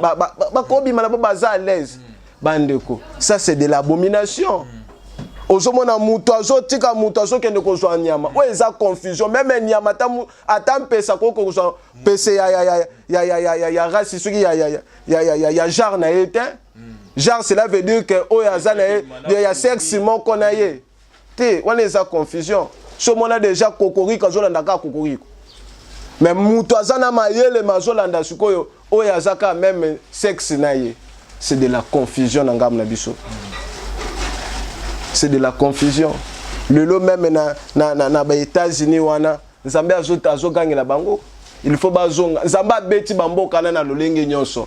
bakobi mana baza à l'aise bandeko ça c'est de l'abomination. Ozomona muto azotika muto azokende kozwa nyama o eza confusion même nyama atampesa koko kozwa pese ya race soki ya genre na ete genre cela veut dire que o yaza na ya sexe moko na ye te wana eza confusion so mona déjà kokoriko azolanda ka kokoriko mais muto azana mayele mazolanda sikoyo o yaza ka même sexe na ye c'est de la confusion na ngam na biso. C'est de la confusion. Le lot même na États-Unis wana Nzambe azo gagner la bango. Il faut bazonga. Nzamba beti bambo kana na lolenge nyonso.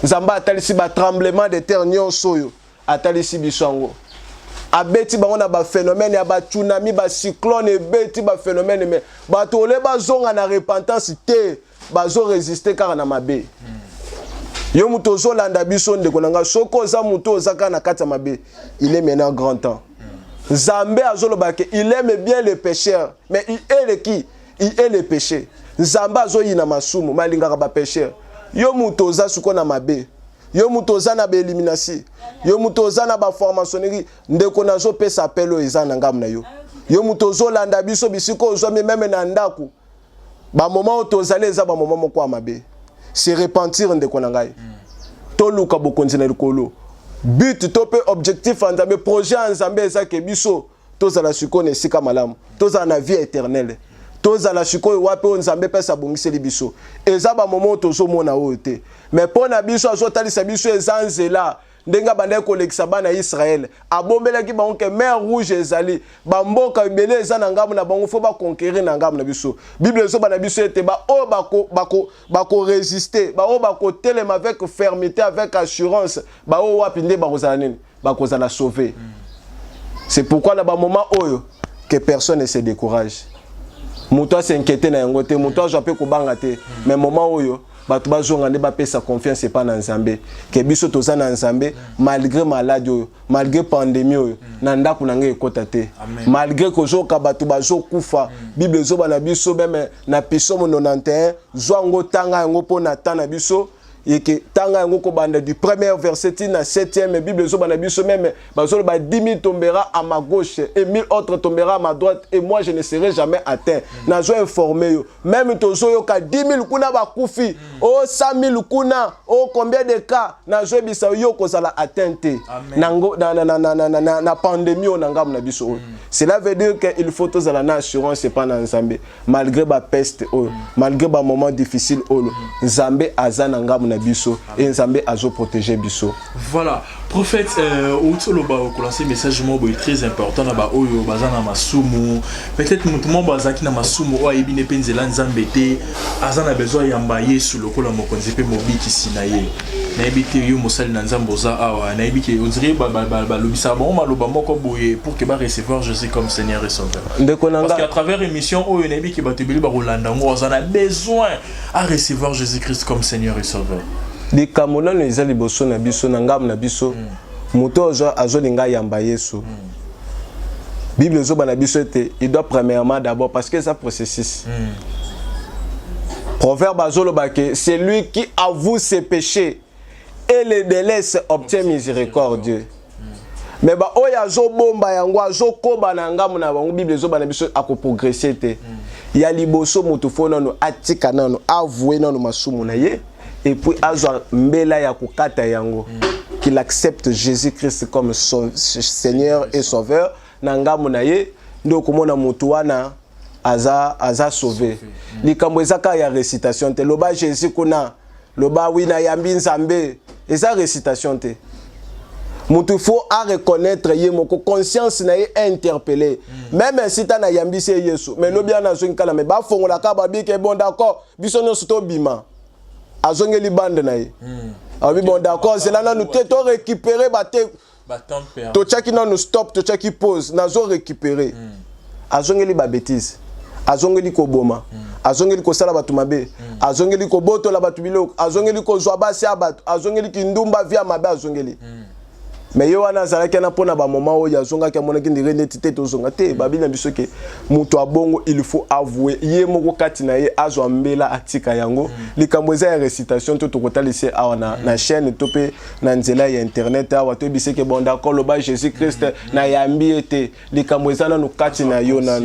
Nzamba atalisi ba tremblement de terre nyonso yo. Atalisi biswango. Abeti bango na ba phénomène ya ba tsunami ba cyclone beti ba phénomène mais ba tole bazonga na repentance te bazo résister car na mabe. Yo muto zolanda biso ndeko nanga soko za muto zaka na kata mabe il est maintenant grand temps. Nzambe azolobake il aime bien les pécheurs mais il est qui il est le péché. Nzambe azoyina masumu malingaka ba pécheur. Yo muto za suko na mabe. Yo muto za na ba élimination. Yo muto za na ba formationnerie ndeko nazo pesa appel o eza na ngam na yo. Yo muto zolanda biso bisiko ozome même na ndaku. Ba moment où tozali eza ba moment moko amabe. Se repentir ndeko na ngai. To luka bokonzi na likolo. But to pe objectif en Nzambe projet en Nzambe eza ke biso tozala sikoyo esika malamu. Tozala na vie éternelle. Tozala sikoyo wapi o Nzambe pesa bongiseli biso. Eza ba moment tozomona oyo te. Mais pona biso azotalisa biso eza nzela. Ndenga bande kolekisa bana Israël abombelaki bango ke mer rouge ezali bamboka ebele eza na ngamu na bango fo ba conquérir na ngamu na biso. Bible zo bana biso ete ba o bako résister ba o bako telema avec fermeté avec assurance ba o wapi nde bakozala nini bakozala sauver. C'est pourquoi là ba moment oyo que personne ne se décourage. Muto s'inquiéter na yango te muto azope ko banga te mais moment oyo batu bazonga nde bapesa confiance pas na Nzambe ke biso toza na Nzambe malgré maladie malgré pandémie oyo na ndako na ngai ekota te malgré kozoka batu bazokufa Bible zo bana biso même na Psaume 91 zwango tanga yango pona tana biso et que tanga yango ko banda du premier verset na 7e Bible zo bana biso même bazolo ba 10 000 tombera à ma gauche et 1000 autres tombera à ma droite et moi je ne serai jamais atteint. Na zo informé yo même tozo yo ka 10 000 kuna ba kufi o 100 000 kuna o combien de cas na zo bisa yo ko sala atteinte nango na pandémie o nangam na biso. Cela veut dire que il faut tous la assurance pas na Nzambe malgré ba peste malgré ba moment difficile Nzambe azana ngam na biso et Nzambe azo protéger biso. Voilà, prophète Outoloba ko lancer message mo boy très important na ba oyo bazana masumu. Peut-être mutu mo bazaki na masumu o ayebi ne penzela Nzambe te azana besoin yamba Yesu lokola mokonzi pe mobiki sinaye. Na ebité yo mosali na Nzambe oza awa na ebiki on dirait ba lobisa bon maloba moko boye pour que ba recevoir Jésus comme Seigneur et Sauveur. Parce qu'à travers émission oyo na ebiki ba tebeli ba rolanda ngo azana besoin à recevoir Jésus-Christ comme Seigneur et Sauveur. Les Camerounais les aliboso na biso na ngam na biso moto azolinga yamba Yesu. Bible zo bana biso te il doit premièrement d'abord parce que ça processus. Proverbe azolo bake c'est lui qui avoue ses péchés et les délaisse obtient miséricorde. Mais ba oya zo bomba yango azo koba na ngamu na bango Bible zo bana biso ako progresser te. Ya liboso moto fo nanu atika nanu avouer nanu masumu na ye. Et puis azwa mbela ya kokata yango qu'il accepte Jésus-Christ comme son Seigneur et Sauveur na ngamu na ye ndo komona mutu wana aza sauvé likambo ezaka ya récitation te loba Jésus kuna loba wina yambi Nzambe eza récitation te mutu faut à reconnaître ye moko conscience na ye interpellé même si ta na yambi se Yesu mais lobi na zo nkala me ba fongola ka ba bi ke bon d'accord biso no sto bima azongeli bande na ye abi bon d'accord c'est là nous te to récupérer ba te to chaki non nous stop to chaki pause nazo récupérer azongeli ba bêtise azongeli ko boma azongeli ko sala batu mabe azongeli ko boto la batu biloko azongeli ko zwa basi abatu azongeli ki ndumba via mabe azongeli mais yo wana zalaki na pona ba moment oyo azonga ki mona ki ndire netité to zonga te babina biso ke mutu abongo il faut avouer ye moko kati na ye azwa mbela atika yango likambo za récitation to kotalise awa na chaîne to pe na nzela ya internet awa to bise ke bon d'accord lo ba Jésus Christ na yambi ete likambo za na no kati na yo na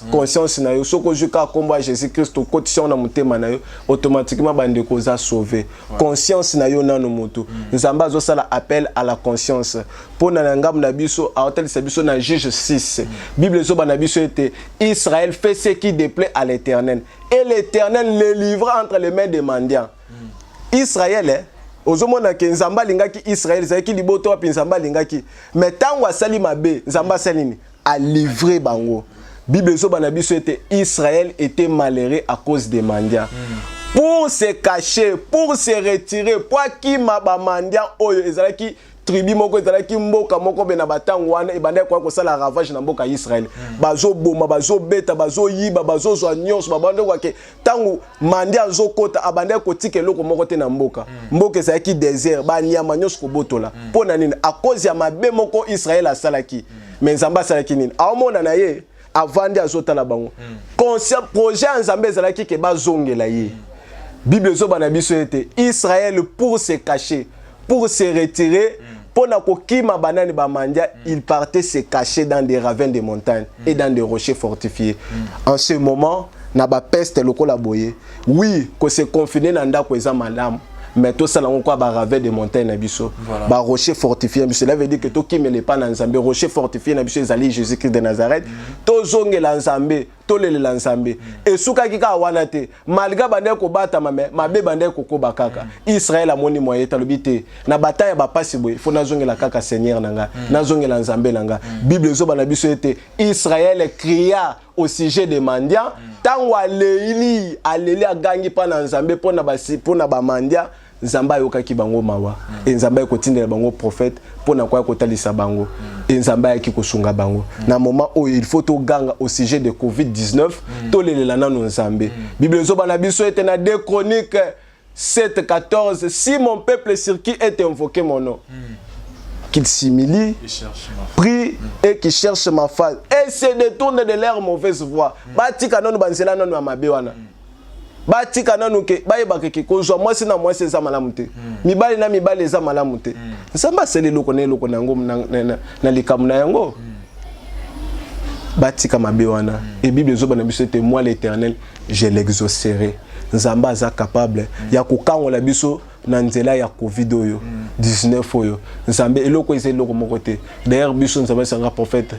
conscience na yo soko juka komba Jésus Christ to quotidien na mutema na yo automatiquement bande ko za sauver conscience na yo na no mutu Nzamba zo sala appel à la conscience. Pour na ngam na biso a hotel biso na Juge 6 Bible zo bana biso était Israël fait ce qui déplaît à l'Éternel et l'Éternel le livra entre les mains des mendiants. Israël ozomona ke Nzamba lingaki Israël c'est qui liboto wa Nzamba lingaki mais tango asali mabe Nzamba salini a livré bango. Bible zo bana biso était Israël était malheureux à cause des mendiants. Pour se cacher, pour se retirer, pour qui ma mendiant oyo ezalaki tribu moko ezalaki mboka moko bena batango wana ebanda kwa kosala ravage na mboka Israël bazo boma bazo beta bazo yiba bazo zwa nyonso babanda kwa ke tango mandi azo kota abanda ko tike loko moko te na mboka mboka ezalaki désert ba nyama nyonso ko botola pona nini a cause ya mabe moko Israël asalaki mais Nzamba asalaki nini aomona na ye avandi azotala bango conscient projet Nzamba ezalaki ke bazongela ye Bible zo bana biso ete Israël pour se cacher pour se retirer, pour n'akokima banani bamandia, il partait se cacher dans des ravins de montagnes et dans des rochers fortifiés. En ce moment, na ba peste lokola boye oui ko se confiner na ndako eza malamu mais tout ça là on quoi ba ravet de montagne na biso ba rocher fortifié biso cela veut dire que to kimele pa na nzambe rocher fortifié na biso ezali Jésus Christ de Nazareth to zongela nzambe to lelela nzambe esuka kika wana te malgré bande ko bata mabe bande ko koba kaka Israël amoni moyen talobité na bataille ba pasi boy faut na zongela kaka Seigneur nanga na zongela nzambe nanga Bible zo bana biso ete Israël cria au sujet des mendiants tango aleli agangi pa na nzambe pona ba mendiants Nzamba yokaki bango mawa et Nzamba ekotindela bango prophète pona kwa kotalisa bango et Nzamba yaki kosunga bango na moment où il faut to ganga au sujet de Covid-19 to lelela na Nzambe Bible zo bana biso ete na 2 Chroniques 7:14 si mon peuple sur qui est invoqué mon nom qu'il s'humilie, prie et qui cherche ma face et se détourne de leur mauvaise voie batika nonu banzela nonu amabewana batika nanu ke bayeba ke kozwa mwasi na mwasi eza malamu te mibali na mibali eza malamu te nsamba sele loko nango na likamu na yango batika mabe wana et Bible zo bana biso te moi l'Éternel je l'exaucerai nzamba aza capable ya kokangola biso na nzela ya Covid oyo 19 oyo nzambe eloko eza eloko moko te d'ailleurs biso nzamba sanga prophète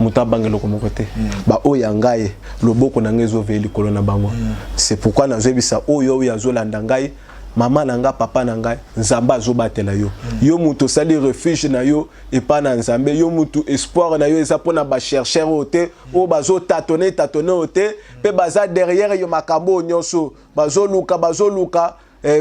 mutabanga loko moko te ba oya ngai loboko na ngai zo veli kolona bango c'est pourquoi na zebisa oyo ya zo landa ngai mama na nga papa na ngai nzamba zo batela yo yo muto sali refuge na yo et pas na nzambe yo mutu espoir na yo eza pona ba chercher ote o bazo tâtonner ote pe baza derrière yo makambo nyonso bazo luka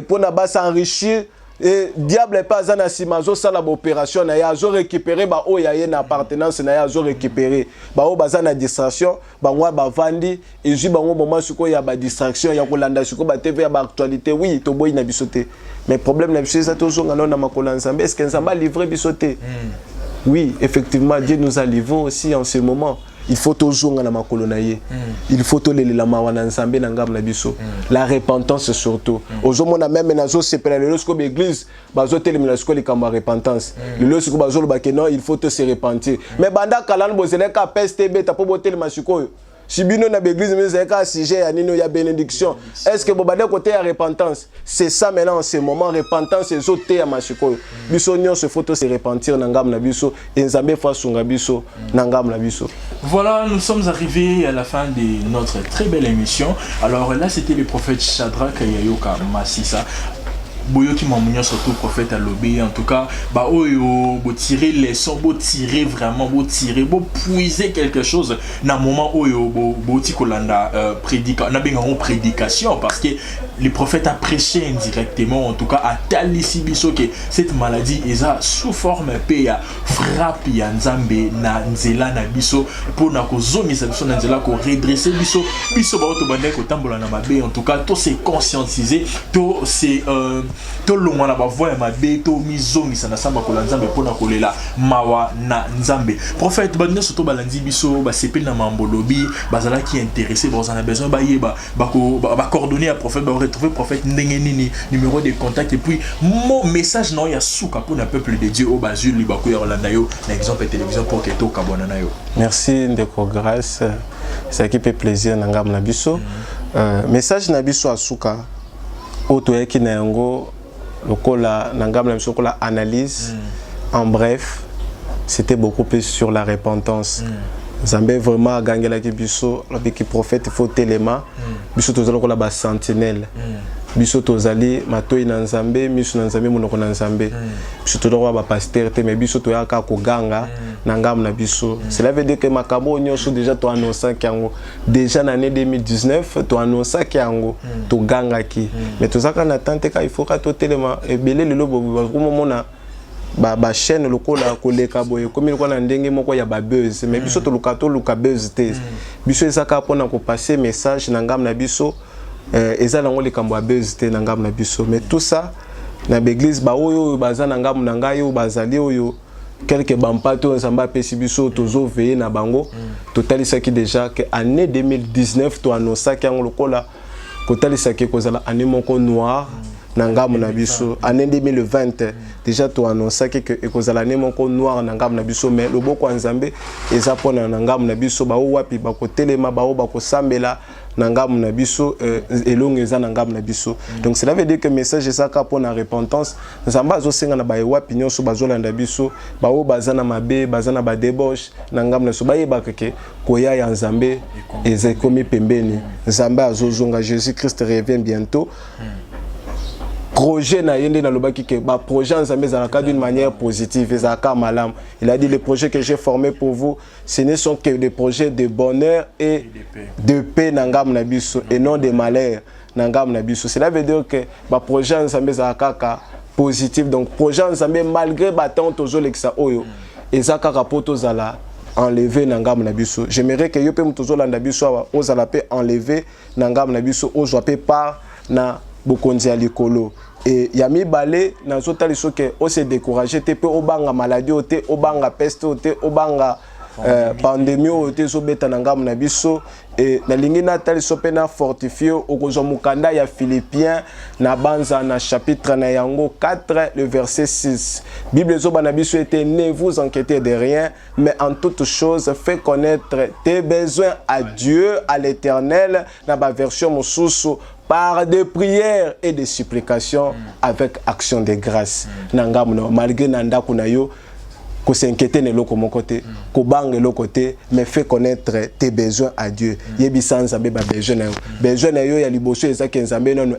pona ba s'enrichir et diable est pas na simazo sala opération na ya zo récupérer ba o ya na appartenance na ya zo récupérer ba o baza na distraction ba ngwa ba vandi et ju ba ngo moment suko ya ba distraction ya kolanda suko ba TV ya ba actualité oui to boy na bisoté mais problème na bisoté ça to zo ngana na makola nzambe est-ce que nzamba livrer bisoté oui effectivement Dieu nous a livré aussi en ce moment il faut toujours na makolo na ye il faut to lelela mawana nzambe na ngam na biso la repentance surtout ozomona même nazo sepela le lorsque l'église bazo telemina sko likamba repentance le lorsque bazo ba que non il faut te se repentir mais banda kalane bozele ka PSTB ta po botel masiko si bino na l'église mais c'est ka sujet ya nino ya bénédiction est-ce que bobade côté ya repentance c'est ça maintenant en ce moment repentance et zoté ya masiko biso nyo se faut se repentir na ngam na biso et nzambe fa sunga biso na ngam na biso. Voilà, nous sommes arrivés à la fin de notre très belle émission. Alors là, c'était le prophète Shadrach Yayoka Massissa. Boyoki Mamounion, surtout prophète à l'obé. En tout cas, bah, vous tirez les sons, vous tirez vraiment, vous tirez, vous puisez quelque chose. Dans le moment où vous prédication, parce que le prophète a prêché indirectement, en tout cas, à Talissi Biso, que cette maladie est sous forme PA, frappe Yanzambe, na Nzela, na Biso, pour na kozomi sa biso, na Nzela, ko redresser Biso, Biso, ba otobande ko tambola na mabe, en tout cas, tout c'est conscientisé, tout c'est to longwana ba voya mabe to mizongi sana samba ko nzambe pona kolela mawa na nzambe prophète bande surtout balandi biso ba sepel na mambolobi bazala qui intéressé ba on a besoin ba yeba ba coordonner à prophète ba retrouver prophète ndenge nini numéro de contact et puis mon message non ya souka pour le peuple de Dieu au bazul li ba ko yolanda yo na exemple télévision pour que to kabona na yo. Merci ndeko grâce ça qui fait plaisir na ngam na biso message na biso asuka otoyaki na yango lokola nangam na biso kola analyse en bref c'était beaucoup plus sur la repentance Nzambe vraiment gangela ki biso avec prophète faut téléma biso tozala kola ba sentinelle biso tozali matoi na Nzambe miso na Nzambe monoko na Nzambe biso tozala ba pasteur te mais biso toyaka ko ganga nangam na biso cela veut dire que makabo nyonso déjà to annoncer kango déjà l'année 2019 to annoncer kango to ganga ki mais tozaka na tante ka il faut ka to téléma et belé le lobo mona ba chaîne lokola koleka boye comme ko na ndenge moko ya ba buzz mais biso to luka buzz te biso ezaka pona ko passer message na ngam na biso ezala ngo likambo ya buzz te na ngam na biso mais tout ça na l'église ba oyo baza na ngam na ngai oyo bazali oyo quelques bampato Nzamba pesi biso tozo veiller na bango totalisaki déjà que année 2019 to annonça ki ngo lokola kotalisa ki kozala année moko noire nangam na biso année 2020 déjà to annoncer que ekozala ne moko noir nangam na biso mais loboko nzambe eza pona nangam na biso ba wapi ba ko telema ba ba ko sambela nangam na biso elongo eza nangam na biso donc cela veut dire que message ezaka pona repentance nzamba zo senga na ba wapi nyonso bazolanda biso ba o bazana mabe bazana ba débauche nangam na so ba yeba keke koya ya nzambe eza komi pembeni nzamba azozonga Jésus Christ revient bientôt. Projet na yende na lobaki que ba projet nzambe zalaka d'une manière positive ezaka malam. Il a dit les projets que j'ai formés pour vous ce ne sont que des projets de bonheur et de paix nangam na biso et non de malheur nangam na biso. Cela veut dire que ba projet nzambe zalaka positif donc projet nzambe malgré batant tozo lexa oyo ezaka rapoto zala enlever nangam na biso. J'aimerais que yo pe mutozo landa biso ozala pe enlever nangam na biso ozwa pe par na bokonzi ya likolo et yami balé na zotali soke o se décourager te pe obanga maladie o te obanga peste o te obanga pandémie o te so beta nangam na biso et na lingi na tali so pe na fortifier okozwa mukanda ya Philippiens na banza na chapitre na yango 4 le verset 6 Bible zo bana biso était ne vous inquiétez de rien mais en toute chose fais connaître tes besoins à Dieu à l'Éternel na ba version mosusu par des prières et des supplications avec action de grâce. Nangamuno malgré nanda kunayo ko s'inquiéter ne loko mon côté, ko bangue le côté, mais fais connaître tes besoins à Dieu. Yebi sans abe ba besoin na yo. Besoin na yo ya liboso ezaki nzambe non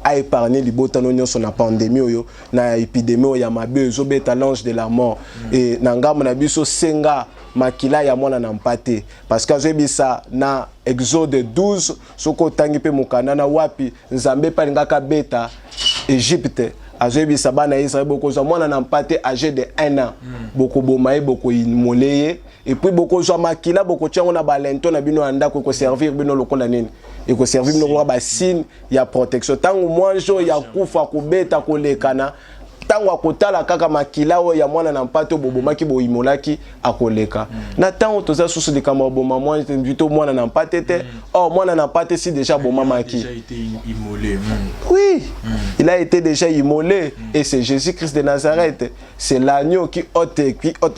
a épargner libota no nyoso na pandémie yo, na épidémie ya mabe zo beta l'ange de la mort et nangamu na biso senga makila ya mwana na mpate parce que azebisa na Exode 12 soko tangi pe mukana na wapi nzambe pa ngaka beta Égypte azebisa bana Israël boko za mwana na mpate âgé de 1 an boko bomaye boko imoleye et puis boko za makila boko tiango na balento na bino anda ko servir bino lokola nini et ko servir bino ba signe ya protection tangu mwanjo ya kufa kubeta kolekana tango akotala kaka makila o ya mwana na mpato bobomaki boimolaki akoleka na tango toza susu de kama boma mwana plutôt mwana na mpatete oh mwana na mpate si déjà bomamaki déjà été immolé oui il a été déjà immolé et c'est Jésus-Christ de Nazareth c'est l'agneau qui ôte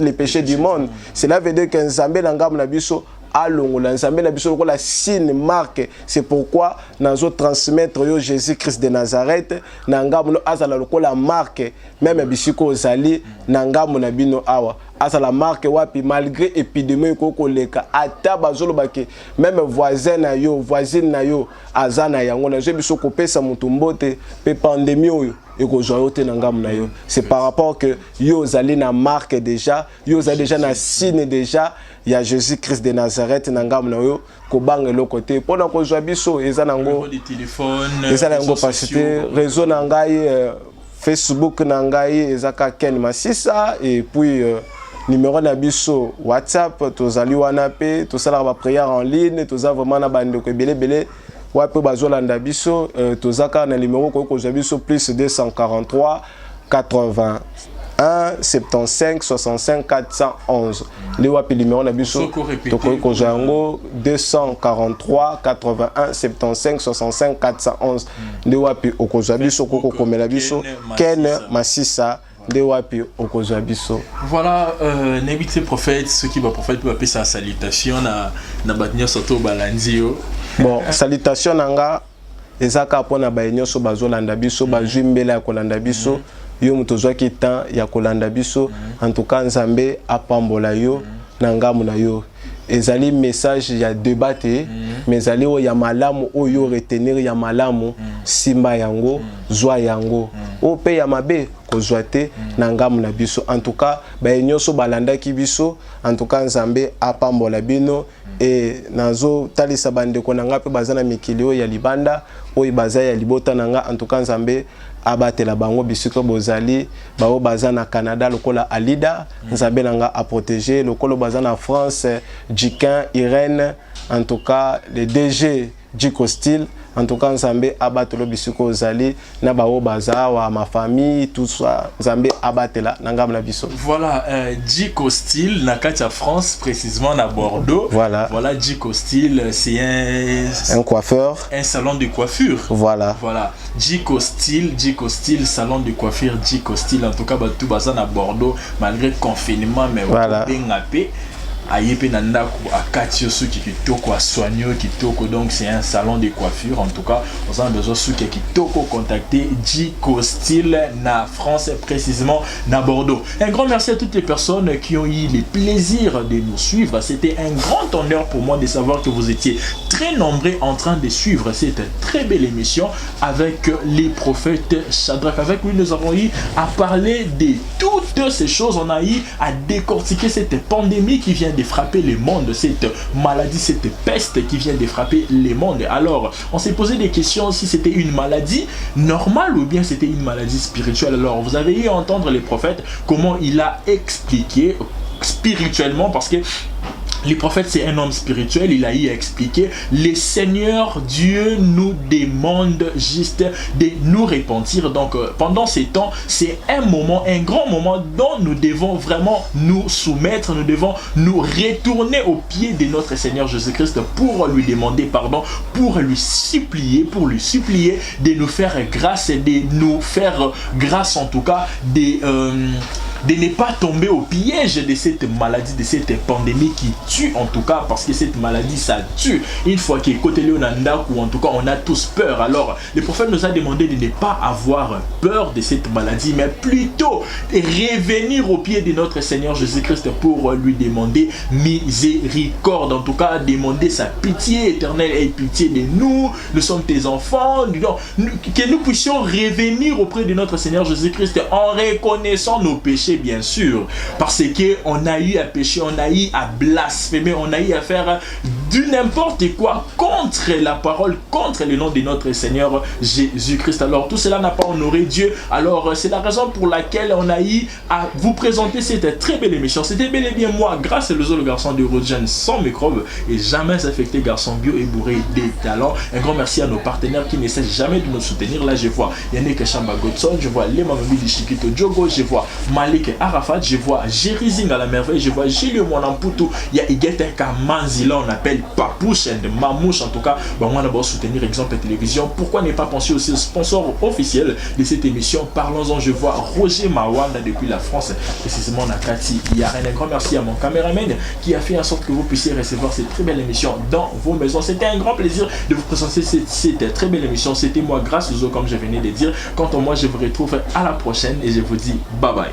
les péchés du monde cela veut dire que nzambe na ngam na biso alongola nzambe na biso la signe marque c'est pourquoi nazo transmettre yo Jésus-Christ de Nazareth na ngamu no azala lokola marque même bisiko ozali na ngamu na bino awa azala marque wapi malgré épidémie ko leka ata bazolo bake même voisin na yo voisine na yo azana yango na biso ko pesa mutu mbote pe pandémie oyo ekozwa yo te na ngamu na yo c'est par rapport que yo ozali na marque déjà yo ozali déjà na signe déjà il y a Jésus-Christ de Nazareth nangam na yo ko bange lo côté pona ko zwa biso eza nango eza nango parce que réseau na ngai Facebook na ngai eza ka Ken Masisa et puis numéro na biso WhatsApp tozali wana pe tosala ba prière en ligne toza vraiment na bande ko belé wape bazolanda biso tozaka na numéro ko zwa biso plus 243 80 1 75 65 411 les wapi numéro na biso toko ko jango 243 81 75 65 411 les wapi okozwa biso koko komela biso Ken Masisa de wapi okozwa biso voilà n'habite prophète ce qui va prophète peut appeler sa salutation na batnyo soto balandio bon salutation nanga ezaka pona ba nyoso bazolanda biso bajumbela ya kolanda biso yo mutozwa ki temps ya kolanda biso en tout cas nzambe apambola yo na ngamu na yo ezali message ya débat mais ezali o ya malamu oyo retenir ya malamu simba yango zwa yango o pe ya mabe kozwa te na ngamu na biso en tout cas ba nyoso balanda ki biso en tout cas nzambe apambola bino et nazo talisa bande ko nanga pe bazana mikilio ya libanda oyo baza ya libota nanga en tout cas nzambe abatela bango bisiko bozali bao baza na Canada lokola Alida nzambe nanga a protéger lokolo baza na France Jiquin Irène en tout cas le DG Jiko Style en tout cas nzambe abatelo bisiko ozali na bao bazawa ma famille tout ça nzambe abatela na ngam na biso. Voilà, Djiko Style na Katia France, précisément à Bordeaux. Voilà. Voilà, Djiko Style, c'est un coiffeur, un salon de coiffure. Voilà. Voilà, Djiko Style, salon de coiffure, Djiko Style. En tout cas, tout basé à Bordeaux, malgré le confinement, mais voilà. Ayepe Nandaku à Katiosu qui kitoko à Soigno kitoko, donc c'est un salon de coiffure. En tout cas, on a besoin de kitoko contacter Djiko Style na France, précisément na Bordeaux. Un grand merci à toutes les personnes qui ont eu le plaisir de nous suivre. C'était un grand honneur pour moi de savoir que vous étiez très nombreux en train de suivre cette très belle émission avec les prophètes Shadrach. Avec lui, nous avons eu à parler de toutes ces choses. On a eu à décortiquer cette pandémie qui vient de frapper le monde, cette maladie, cette peste qui vient de frapper le monde. Alors, on s'est posé des questions si c'était une maladie normale ou bien c'était une maladie spirituelle. Alors, vous avez eu à entendre les prophètes, comment il a expliqué spirituellement, parce que le prophète, c'est un homme spirituel. Il a eu à expliquer. Le Seigneur Dieu nous demande juste de nous repentir. Donc, pendant ces temps, c'est un moment, un grand moment dont nous devons vraiment nous soumettre. Nous devons nous retourner aux pieds de notre Seigneur Jésus-Christ pour lui demander pardon, pour lui supplier de nous faire grâce et de nous faire grâce en tout cas de ne pas tomber au piège de cette maladie, de cette pandémie qui tue en tout cas, parce que cette maladie ça tue. Une fois que côté Léonanda ou en tout cas on a tous peur. Alors le prophète nous a demandé de ne pas avoir peur de cette maladie, mais plutôt revenir au pied de notre Seigneur Jésus-Christ pour lui demander miséricorde, en tout cas demander sa pitié éternelle et pitié de nous. Nous sommes tes enfants, que nous puissions revenir auprès de notre Seigneur Jésus-Christ en reconnaissant nos péchés, bien sûr, parce qu'on a eu à pécher, on a eu à blasphémer, on a eu à faire du n'importe quoi contre la parole, contre le nom de notre Seigneur Jésus-Christ. Alors tout cela n'a pas honoré Dieu. Alors c'est la raison pour laquelle on a eu à vous présenter cette très belle émission. C'était bel et bien moi, grâce à le garçon de Rodgen sans microbe et jamais affecté, garçon bio et bourré des talents. Un grand merci à nos partenaires qui ne cessent jamais de nous soutenir. Là je vois Yannick Chamba Godson, je vois les Mamami de Chiquito Djogo, je vois Malik Arafat, je vois Jérizing à la merveille, je vois Gilles Monamputu, il y a Igete Kamanzila, on appelle Papouche et Mamouche. En tout cas, on va d'abord soutenir Exemple Télévision. Pourquoi ne pas penser aussi au sponsor officiel de cette émission? Parlons-en, je vois Roger Mawanda depuis la France, précisément Nakati. Il y a un grand merci à mon caméraman qui a fait en sorte que vous puissiez recevoir cette très belle émission dans vos maisons. C'était un grand plaisir de vous présenter cette très belle émission. C'était moi, grâce aux autres, comme je venais de dire. Quant à moi, je vous retrouve à la prochaine et je vous dis bye bye.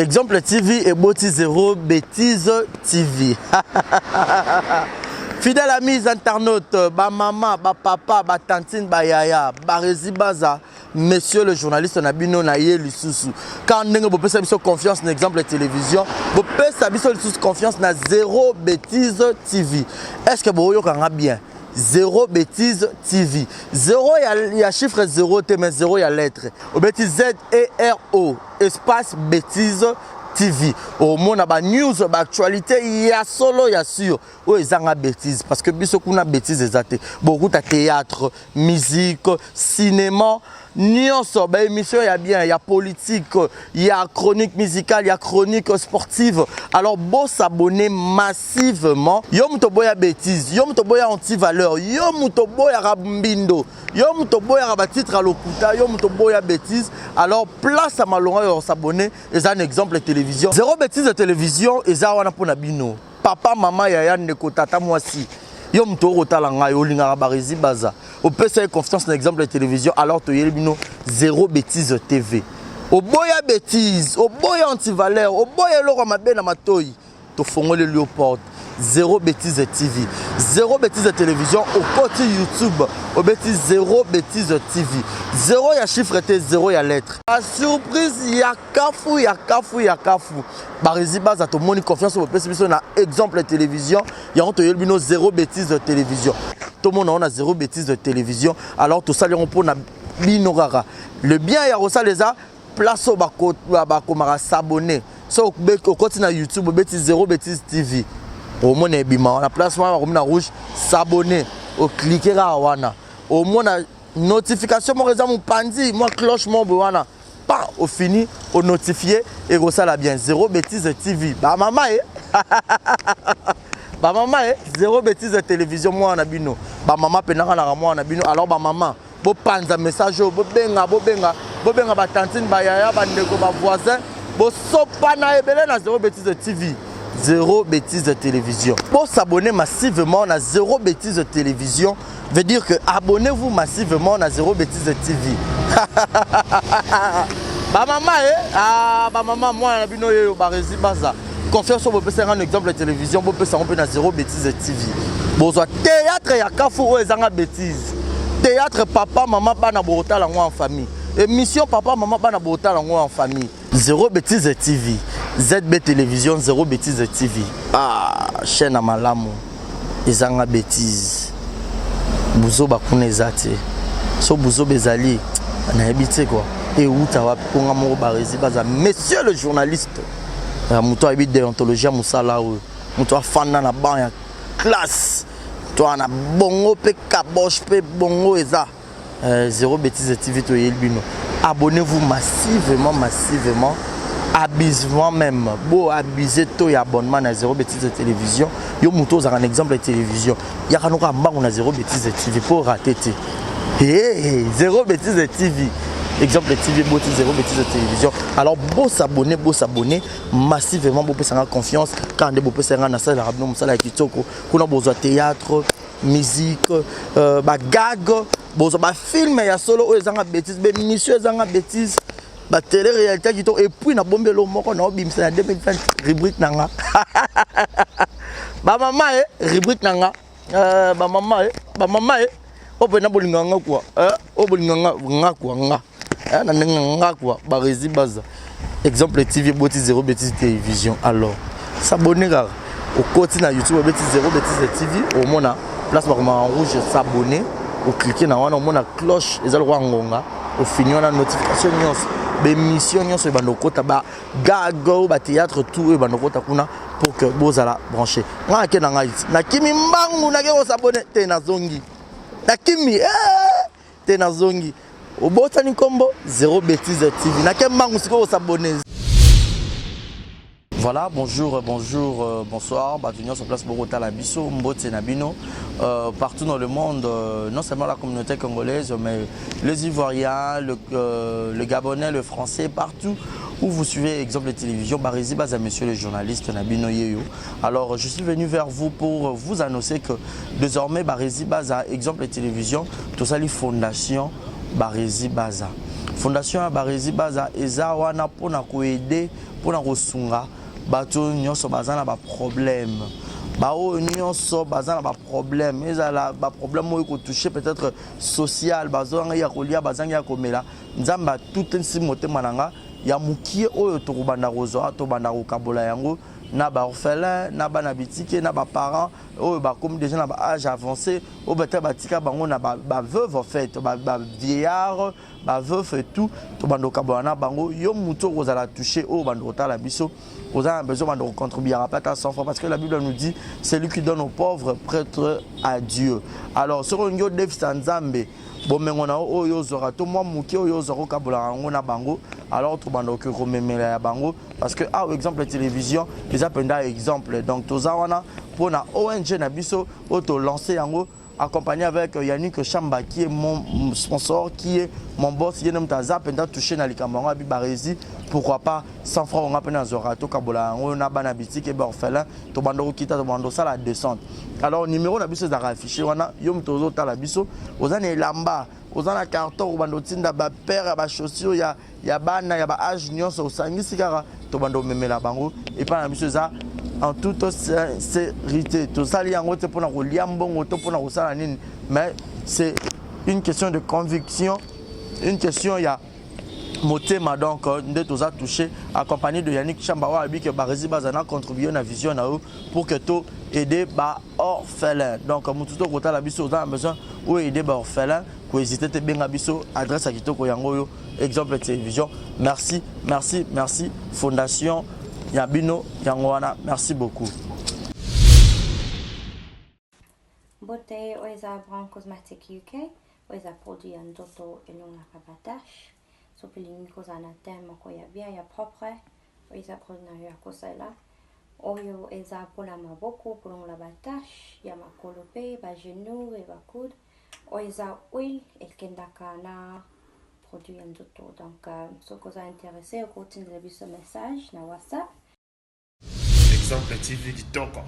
Exemple TV et Boti Zéro Bêtise TV. Fidèle amis internautes, ba maman, ba papa, ba tantine, ba yaya, ba rési baza, monsieur le journaliste Nabino Naye Lisusu. Quand vous avez confiance dans l'exemple télévision, vous avez confiance dans Zéro Bêtise TV. Est-ce que vous avez bien? Zéro Bêtise TV. Zéro, il y a chiffre 0, mais 0, il y a lettre. Au bêtise Z-E-R-O, espace Bêtise TV. Au monde, il y a news, actualité, il y a solo, il y a sûr. Oh, ils ont bêtise. Parce que beaucoup de bêtises, beaucoup de théâtre, musique, cinéma. Nyonso, bah émission il y a bien, il y a politique, il y a chronique musicale, il y a chronique sportive. Alors bon s'abonner massivement. Yo mutoboya bêtise, yo mutoboya anti-valeur, yo mutoboya rabumbindo, yo mutoboya rabatitre à l'okuta, yo mutoboya bêtise. Alors place à malonga yo s'abonner, et ça un exemple de télévision. Zéro bêtise de télévision, et ça wana pona bino. Papa, maman, yaya, neko, tata, moi si. Yo mtoro talanga yo linga barizi baza. Au PC confiance dans l'exemple de télévision alors to yelbino Zéro Bêtise TV. Au boya bêtise, au boya anti-valeur, au boya loro mabe na matoyi. To fongole Léopold. Zéro Bêtise TV. Zéro Bêtise télévision au côté YouTube. Au bêtise Zéro Bêtise TV. Zéro y a chiffre T, zéro y a lettre. La surprise, y a kafou, y a kafou, y a kafou. Barizi base to moni confiance au PC na exemple télévision. Y a onto yelbino Zéro Bêtise télévision. Tout le monde on a Zéro Bêtise télévision. Alors tout ça les on na binorara. Le bien y a ça les a place où bakomaka s'abonner. So au côté na YouTube bêtise 0 bêtise TV. Au moins ebima la place moi na rouge s'abonner. Au cliquer là wana. Au moins na notification mon raison mon pandi, moi cloche mon wana. Pas au fini au notifier et ça la bien 0 bêtise TV. Bah maman Ba maman 0 bêtise de télévision moi na bino. Ba maman penaka na moi na bino. Alors ba maman bo panza message bo benga ba tantine ba yaya ba ndeko ba voisin bo sopa na ebele na 0 bêtise de TV. 0 bêtise de télévision. Pour s'abonner massivement à 0 bêtise de télévision veut dire que abonnez-vous massivement à 0 bêtise de TV. Ba maman ba maman moi na bino yo ba resi baza. Confiance au peut un exemple de télévision, on peut s'en à 0 bêtise de TV. Besoin théâtre ya kafou ezanga bêtise. Théâtre papa maman bana bota la en famille. Émission papa maman bana bota la en famille. 0 bêtise de TV. ZB télévision 0 bêtise de TV. Ah, chaîne à malamu. Ezanga bêtise. Buzo bakune zate. So buzo bezali na habité quoi. Et où ta wa ponga mo barezi baza monsieur le journaliste. Muto habite déontologie musala ou muto fana na ban ya classe. Toi na bongo pe kabosh pe bongo eza 0 bêtise de TV to yelbino. Abonnez-vous massivement. Abusement même. Beau abuser to ya abonnement na 0 bêtise de télévision. Yo muto za un exemple de télévision. Ya kanoka mbango na 0 bêtise de TV pour rater. 0 bêtise de TV. Exemple de TV, 0 bêtise de télévision. Alors, beau s'abonner massivement, beau peut s'en confiance. Quand on peut s'en rendre à ça, on a besoin de théâtre, musique, gag, film, il y a solo, il y a bêtises, monsieur, il y a bêtises, télé-réalité, et puis on a bombé le mot, on a bim, c'est la 2020 rubrique nanga. Ba maman, rubrique nanga. Ba maman, on peut n'abolir quoi. On peut n'abolir quoi. Barezi baza. Exemple TV, boti 0 bêtise télévision. Alors, s'abonner au côté na YouTube, bêtise 0 bêtise TV. Au moins, place par en rouge, s'abonner. Au cliquer na wana, au moins la cloche, les alwa ngonga. Au fini, on a notification nyons. Bémission nyons, banokota ba gago, ba théâtre tout, banokota kuna pour que vous allez brancher. Moi, ke na ngai. Na kimi mbangu na ke s'abonner te na zongi. Nakimi tena zongi obotani kombo 0 bêtise de TV nakembangu siko s'abonner. Voilà, bonjour, bonsoir, bienvenue sur place pour la biso, mbote nabino, partout dans le monde, non seulement la communauté congolaise, mais les Ivoiriens, le Gabonais, le Français, partout où vous suivez exemple de télévision, Barezi Baza, monsieur le journaliste Nabino Yeyo. Alors, je suis venu vers vous pour vous annoncer que désormais Barezi Baza, exemple de télévision, tout ça les fondations Barezi Baza. Fondation Barezi Baza, eza wana pona ko aider, pona ko sunga. Bato nyonso bazana ba problème bao nyonso bazana ba problème ezala ba problème oyo ko toucher peut-être social bazanga ya kolia bazanga ya komela nzamba tout nsi motema nanga ya mukie oyo to kubanda rozo to banda ko kabola yango na ba orphelin na ba na bitike na ba parents oyo ba comme déjà na ba âge avancé o beta batika bango na ba veuve en fait ba vieillard ba veuve et tout to banda ko kabola na bango yo muto kozala toucher o banda otala biso. Vous avez besoin de contribuer à pas 100 fois parce que la Bible nous dit c'est lui qui donne aux pauvres prêtre à Dieu. Alors sur un dev sanzambe bon mais on a oyo zora to moi muki oyo zoro kabola ngona bango alors to bando que rememela ya bango parce que ah exemple la télévision les appenda exemple donc to zawana pour na ONG na biso auto lancer yango accompagné avec Yannick Chamba qui est mon sponsor, qui est mon boss, qui est notre zapenda touché dans les camarades Barezi. Pourquoi pas 100 francs on a peine à Zorato Kabola, on a banabiti qui est orphelin, to bando kita to bando ça la descente. Alors numéro na biso za affiché wana yom tozo ta la biso, ozana lamba, ozana carton bando tinda ba père ba chaussures ya bana ya ba âge nyonso osangisi kaka to bando memela bango et pas na biso za en toute sincérité. Tout ça, mais c'est une question de conviction, une question, il y a motema donc de tout ça touché, accompagné de Yannick Chambawa, avec Barezi Bazana contribué à la vision pour que tout aider les orphelins. Donc, tout le côté la biso, on a besoin d'aider les orphelins. hésiter te benga biso adresse à kitoko yango yo exemple télévision. Merci, merci, merci Fondation Yabino Yangwana. Merci beaucoup. Beauté Oisa Brand Cosmetic UK, Oisa produit en toto et non la cabatache. Sopilingi kozana tema ko ya bien ya propre. Oisa produit na ya kosela. Oyo eza pola maboko pour la batache, ya makolope, ba genou et ba coude. Oisa huile et kendaka na produit en toto. Donc ce que vous intéressé, au continue de ce message na WhatsApp. Exemple TV du Toko.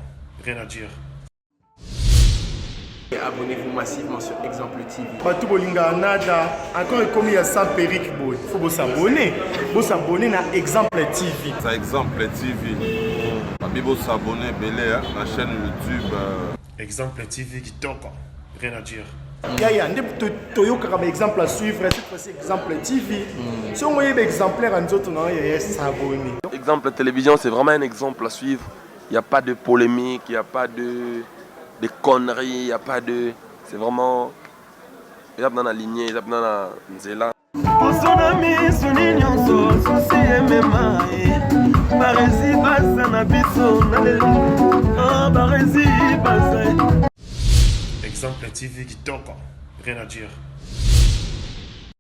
Rien à dire. Et abonnez-vous massivement sur Exemple TV. Batou bolinga nada, encore comme il y a 100 perruques, il faut vous s'abonner. Vous s'abonner à Exemple TV. C'est Exemple TV. Vous s'abonner à la chaîne YouTube. Exemple TV du Toko. Rien à dire. Yaya, Toyo comme exemple à suivre, cette fois-ci Exemple TV. Si on voit exemplaire en autres, non, il y a s'abonner. Exemple télévision, c'est vraiment un exemple à suivre. Il n'y a pas de polémique, il n'y a pas de conneries, il n'y a pas de... C'est vraiment... Il y a dans la lignée, il y a dans la nzela. Exemple TV du Toko. Rien à dire.